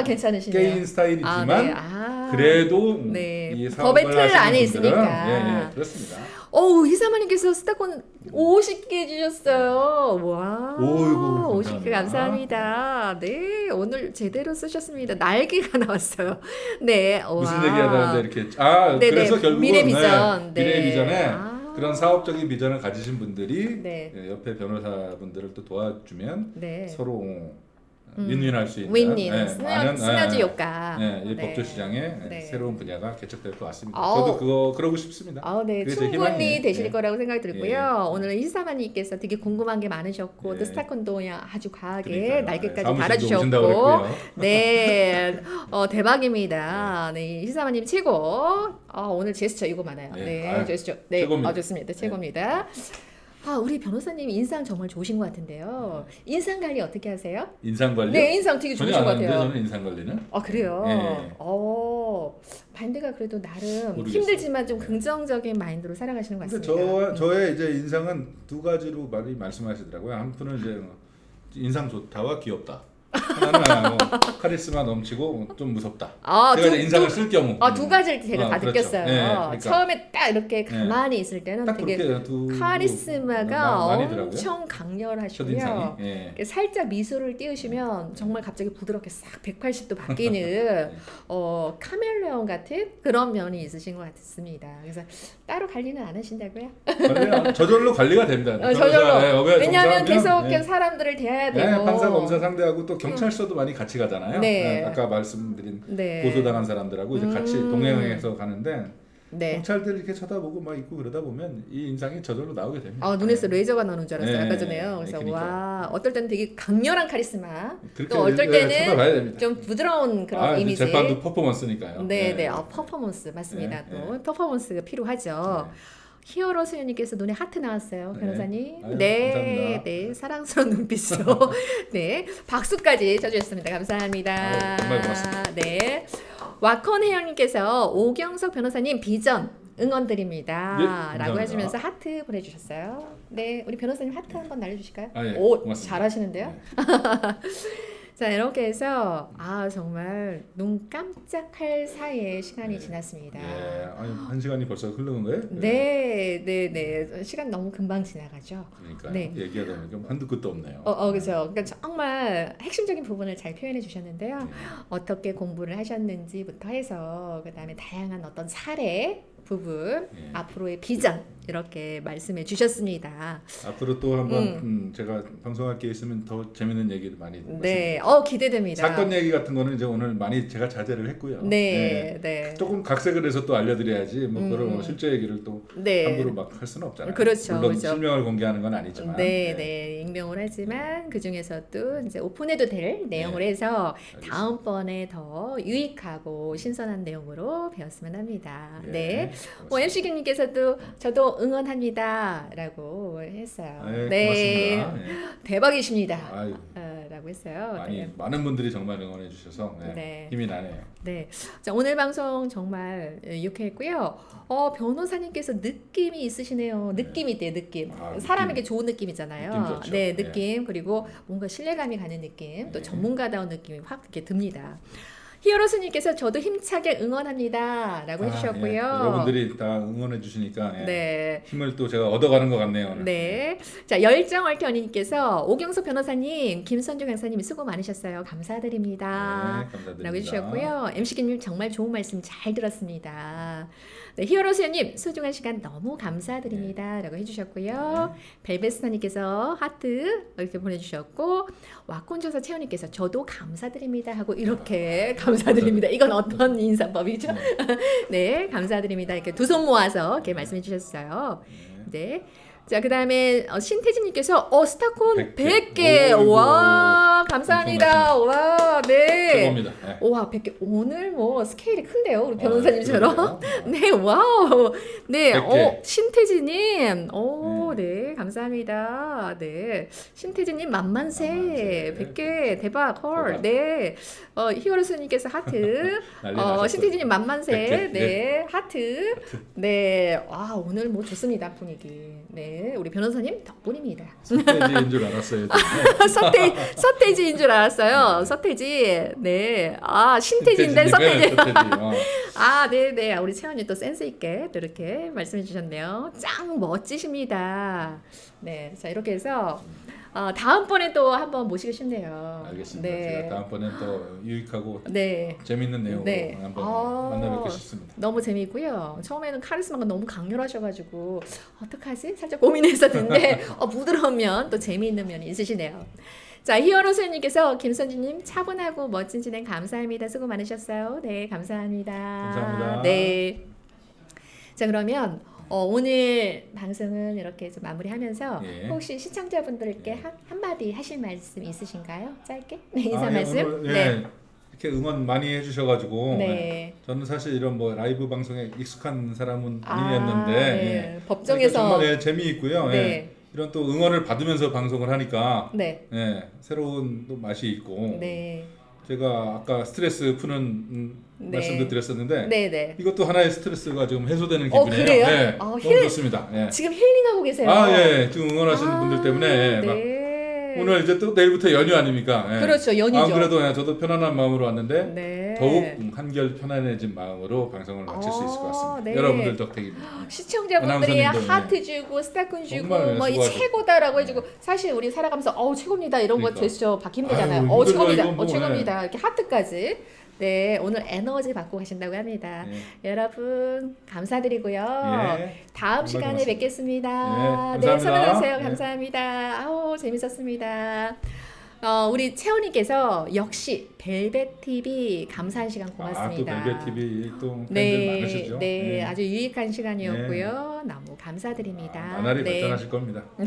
괜찮으시네요. 깨인 스타일이지만 네. 그래도 네. 이 법의 사업을 틀 하시는 안에 분들은, 있으니까. 예, 그렇습니다. 이사모님께서 스타콘 50개 주셨어요. 와. 오이고, 50개 감사합니다. 네, 오늘 제대로 쓰셨습니다. 날개가 나왔어요. 네. 무슨 와. 얘기하다는데 이렇게 네네. 그래서 결국은 미래 비전. 네, 미래 네. 비전에 아. 그런 사업적인 비전을 가지신 분들이 네. 옆에 변호사분들을 또 도와주면 네. 서로 윈윈할 수 있는 윈윈, 많은, 시너지 효과. 이 네. 법조 시장에 네. 새로운 분야가 개척될 것 같습니다. 아우. 저도 그러고 싶습니다. 네, 그게 제 충분히 희망이에요. 되실 예. 거라고 생각이 들고요. 예. 오늘 이사마님께서 되게 궁금한 게 많으셨고, 예. 또 스타콘도 그냥 아주 과하게 그러니까요. 날개까지 사무실도 오신다고 달아주셨고, 그랬고요. 네, 대박입니다. 네, 이사마님 최고. 오늘 제스처 이거 많아요. 네. 네, 아유, 제스처. 네, 최고입니다. 좋습니다. 최고입니다. 우리 변호사님 인상 정말 좋으신 것 같은데요. 인상 관리 어떻게 하세요? 인상 관리? 네, 인상 되게 전혀 좋으신 것 안 하는데 같아요. 저는 인상 관리는 그래요? 예. 반대가 그래도 나름 모르겠어요. 힘들지만 좀 긍정적인 마인드로 살아가시는 것 근데 같습니다. 저의 이제 인상은 두 가지로 많이 말씀하시더라고요. 한 분은 이제 인상 좋다와 귀엽다. 하나는 카리스마 넘치고 좀 무섭다. 제가 이제 인상을 쓸 경우. 두 가지를 제가 다 그렇죠. 느꼈어요. 네, 그러니까. 처음에 딱 이렇게 가만히 있을 때는 딱 되게 그렇게 두 카리스마가 많이더라고요. 엄청 강렬하시고요. 첫인상이. 예. 이렇게 살짝 미소를 띄우시면 정말 갑자기 부드럽게 싹 180도 바뀌는 카멜레온 같은 그런 면이 있으신 것 같습니다. 그래서 따로 관리는 안 하신다고요? 저절로 관리가 됩니다. 저절로. 왜냐하면 계속 예. 사람들을 대해야 되고. 네, 판사 검사 상대하고 또 경찰서도 많이 같이 가잖아요. 네. 아까 말씀드린 네. 고소당한 사람들하고 이제 같이 동행해서 가는데 네. 경찰들 이렇게 쳐다보고 막 있고 그러다 보면 이 인상이 저절로 나오게 됩니다. 눈에서 레이저가 나오는 줄 알았어요. 네. 아까 전에요. 그래서 그러니까. 와, 어떨 때는 되게 강렬한 카리스마, 그렇게 또 어떨 때는 쳐다봐야 됩니다. 좀 부드러운 그런 이제 이미지. 재판도 퍼포먼스니까요. 네. 퍼포먼스 맞습니다. 네, 또 퍼포먼스가 필요하죠. 히어로 수연님께서 눈에 하트 나왔어요, 네. 변호사님. 아유, 네, 감사합니다. 네, 사랑스러운 눈빛으로 네, 박수까지 쳐주셨습니다. 감사합니다. 아유, 정말 고맙습니다. 네, 와콘 혜영님께서 오경석 변호사님 비전 응원드립니다. 네, 라고 감사합니다. 해주면서 하트 보내주셨어요. 네, 우리 변호사님 하트 한번 날려주실까요? 예, 오, 고맙습니다. 잘하시는데요. 네. 자, 이렇게 해서 정말 눈 깜짝할 사이에 시간이 네. 지났습니다. 예, 한 시간이 벌써 흐르는 거예요? 네. 시간 너무 금방 지나가죠. 그러니까 네. 얘기하다 보니까 한두 끝도 없네요. 그죠. 그러니까 정말 핵심적인 부분을 잘 표현해 주셨는데요. 네. 어떻게 공부를 하셨는지부터 해서 그다음에 다양한 어떤 사례 부분, 예. 앞으로의 비전 이렇게 말씀해 주셨습니다. 앞으로 또 한번 제가 방송할 게 있으면 더 재밌는 얘기를 많이 네, 기대됩니다. 사건 얘기 같은 거는 이제 오늘 많이 제가 자제를 했고요. 네. 조금 각색을 해서 또 알려드려야지 뭐 그런 실제 얘기를 또 네. 함부로 막 할 수는 없잖아요. 그렇죠, 물론 그렇죠. 실명을 공개하는 건 아니지만. 네, 익명을 하지만 그 중에서도 이제 오픈해도 될 내용을 네. 해서 알겠습니다. 다음번에 더 유익하고 신선한 내용으로 배웠으면 합니다. 네. 고맙습니다. MC경님께서도 저도 응원합니다라고 했어요. 네, 고맙습니다. 대박이십니다. 아유, 라고 했어요. 많은 분들이 정말 응원해 주셔서 네. 힘이 나네요. 네. 자, 오늘 방송 정말 유쾌했고요. 변호사님께서 느낌이 있으시네요. 느낌이 있대요, 느낌. 느낌. 사람에게 좋은 느낌이잖아요. 느낌 좋죠. 네, 느낌. 그리고 뭔가 신뢰감이 가는 느낌. 또 네. 전문가다운 느낌이 확 이렇게 듭니다. 히어로스님께서 저도 힘차게 응원합니다. 라고 해주셨고요. 예. 여러분들이 다 응원해 주시니까 네. 힘을 또 제가 얻어가는 것 같네요. 오늘. 네. 자, 열정얼터님께서 오경석 변호사님, 김선중 강사님 수고 많으셨어요. 감사드립니다. 네, 감사드립니다. 라고 해주셨고요. MC김님 정말 좋은 말씀 잘 들었습니다. 네, 히어로수연님 소중한 시간 너무 감사드립니다. 라고 해주셨고요. 벨베스타님께서 하트 이렇게 보내주셨고 와콘조사 채원님께서 저도 감사드립니다 하고 이렇게 감사드립니다. 이건 어떤 인사법이죠? 네, 감사드립니다. 이렇게 두 손 모아서 이렇게 말씀해 주셨어요. 네. 자, 그다음에 신태진님께서 스타콘 100개. 100개. 와, 감사합니다. 와, 네. 최고입니다. 네. 와, 100개. 오늘 뭐 스케일이 큰데요, 우리 변호사님처럼. 그러게요. 네, 와우. 네, 100개. 신태진님. 네, 감사합니다. 네, 신태진님 만만세. 만만세. 100개. 대박. 헐. 대박. 네. 히어로스님께서 하트. 난리 나셨어요. 신태진님 만만세. 100개. 네, 하트. 네, 와, 오늘 뭐 좋습니다, 분위기. 네, 우리 변호사님 덕분입니다. 서태지인 줄 알았어요. 서태지인 줄 알았어요. 서태지. 네. 신태지인데 서태지. 네네. 우리 채원이 또 센스 있게 또 이렇게 말씀해 주셨네요. 짱 멋지십니다. 네. 자, 이렇게 해서 다음번에 또 한번 모시고 싶네요. 알겠습니다. 네. 제가 다음번엔 또 유익하고 네. 재밌는 내용으로 네. 한번 만나 뵙고 싶습니다. 너무 재미있고요. 처음에는 카리스마가 너무 강렬하셔가지고 어떡하지? 살짝 고민했었는데 부드러우면 또 재미있는 면이 있으시네요. 자, 히어로스님께서 김선주님 차분하고 멋진 진행 감사합니다. 수고 많으셨어요. 네, 감사합니다. 감사합니다. 네. 자, 그러면 오늘 방송은 이렇게 좀 마무리하면서 예. 혹시 시청자분들께 한마디 하실 말씀 있으신가요? 짧게? 네, 인사 예, 말씀. 오늘, 네. 이렇게 응원 많이 해주셔가지고 네. 저는 사실 이런 뭐 라이브 방송에 익숙한 사람은 아니었는데 네. 예. 법정에서 정말 재미있고요. 네. 예. 이런 또 응원을 받으면서 방송을 하니까 네. 새로운 또 맛이 있고 네. 제가 아까 스트레스 푸는 네. 말씀도 드렸었는데 네, 네. 이것도 하나의 스트레스가 좀 해소되는 기분이에요. 그래요? 네, 너무 좋습니다. 예. 지금 힐링하고 계세요. 지금 응원하시는 분들 때문에 막 네. 오늘 이제 또 내일부터 연휴 아닙니까? 예. 그렇죠, 연휴죠. 그래도 저도 편안한 마음으로 왔는데 네. 더욱 한결 편안해진 마음으로 방송을 마칠 수 있을 것 같습니다. 네. 여러분들 덕택입니다. 시청자분들이 아나운서님도, 하트 주고 스타콘 주고 정말 뭐 이 수고하셨어요. 최고다라고 해주고 사실 우리 살아가면서 최고입니다 이런 거 그러니까. 제스처 받기 힘들잖아요. 아유, 힘들어요, 최고입니다. 이건 뭐, 최고입니다. 이렇게 하트까지. 네, 오늘 에너지 받고 가신다고 합니다. 여러분 감사드리고요. 예. 다음 시간에 고맙습니다. 뵙겠습니다. 네, 감사합니다. 수고하세요. 예. 감사합니다. 재밌었습니다. 우리 채원이께서 역시 벨벳 TV 감사한 시간 고맙습니다. 또 벨벳 TV 또 팬들 네, 많으시죠? 네, 아주 유익한 시간이었고요. 너무 감사드립니다. 나날이 네. 발전하실 겁니다. 네.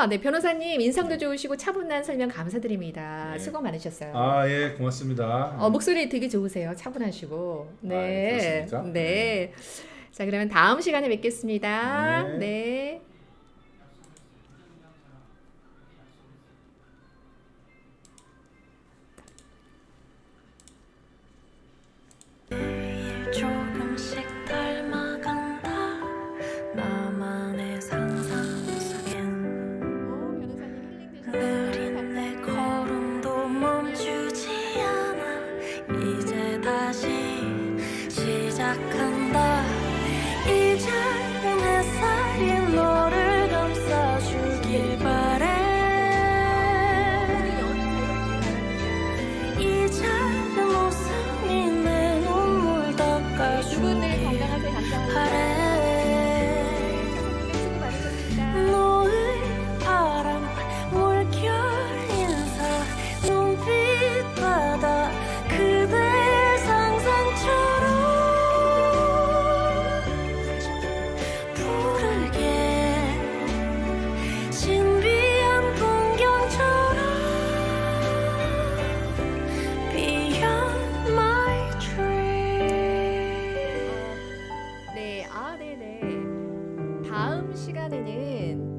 네, 변호사님 인상도 좋으시고 차분한 설명 감사드립니다. 네. 수고 많으셨어요. 예, 고맙습니다. 목소리 되게 좋으세요. 차분하시고. 네. 그렇습니까? 네. 자, 그러면 다음 시간에 뵙겠습니다. 네. 네. 조금씩 닮아간다 나만의 상상 속엔 느린 내 걸음도 멈추지 않아 이제 다시 시작한다 이 작은 햇살이 너를 감싸주길 바래 이 작은 웃음이 내 눈물 닦아주길 바래 노을 바람 물결 인사 눈빛 바다 그대 상상처럼 푸르게 신비한 풍경처럼 Beyond my dream 네, 네네. 다음 시간에는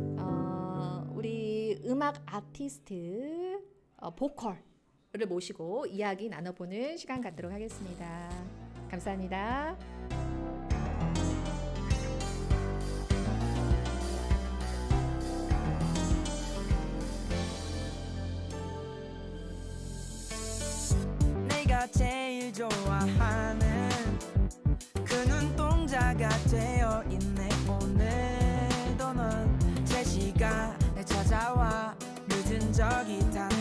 우리 음악 아티스트 보컬을 모시고 이야기 나눠보는 시간 갖도록 하겠습니다. 감사합니다. 내가 제일 좋아하는 그 눈동자가 되어 있네 오늘도 넌 제 시간에 찾아와 늦은 적이 단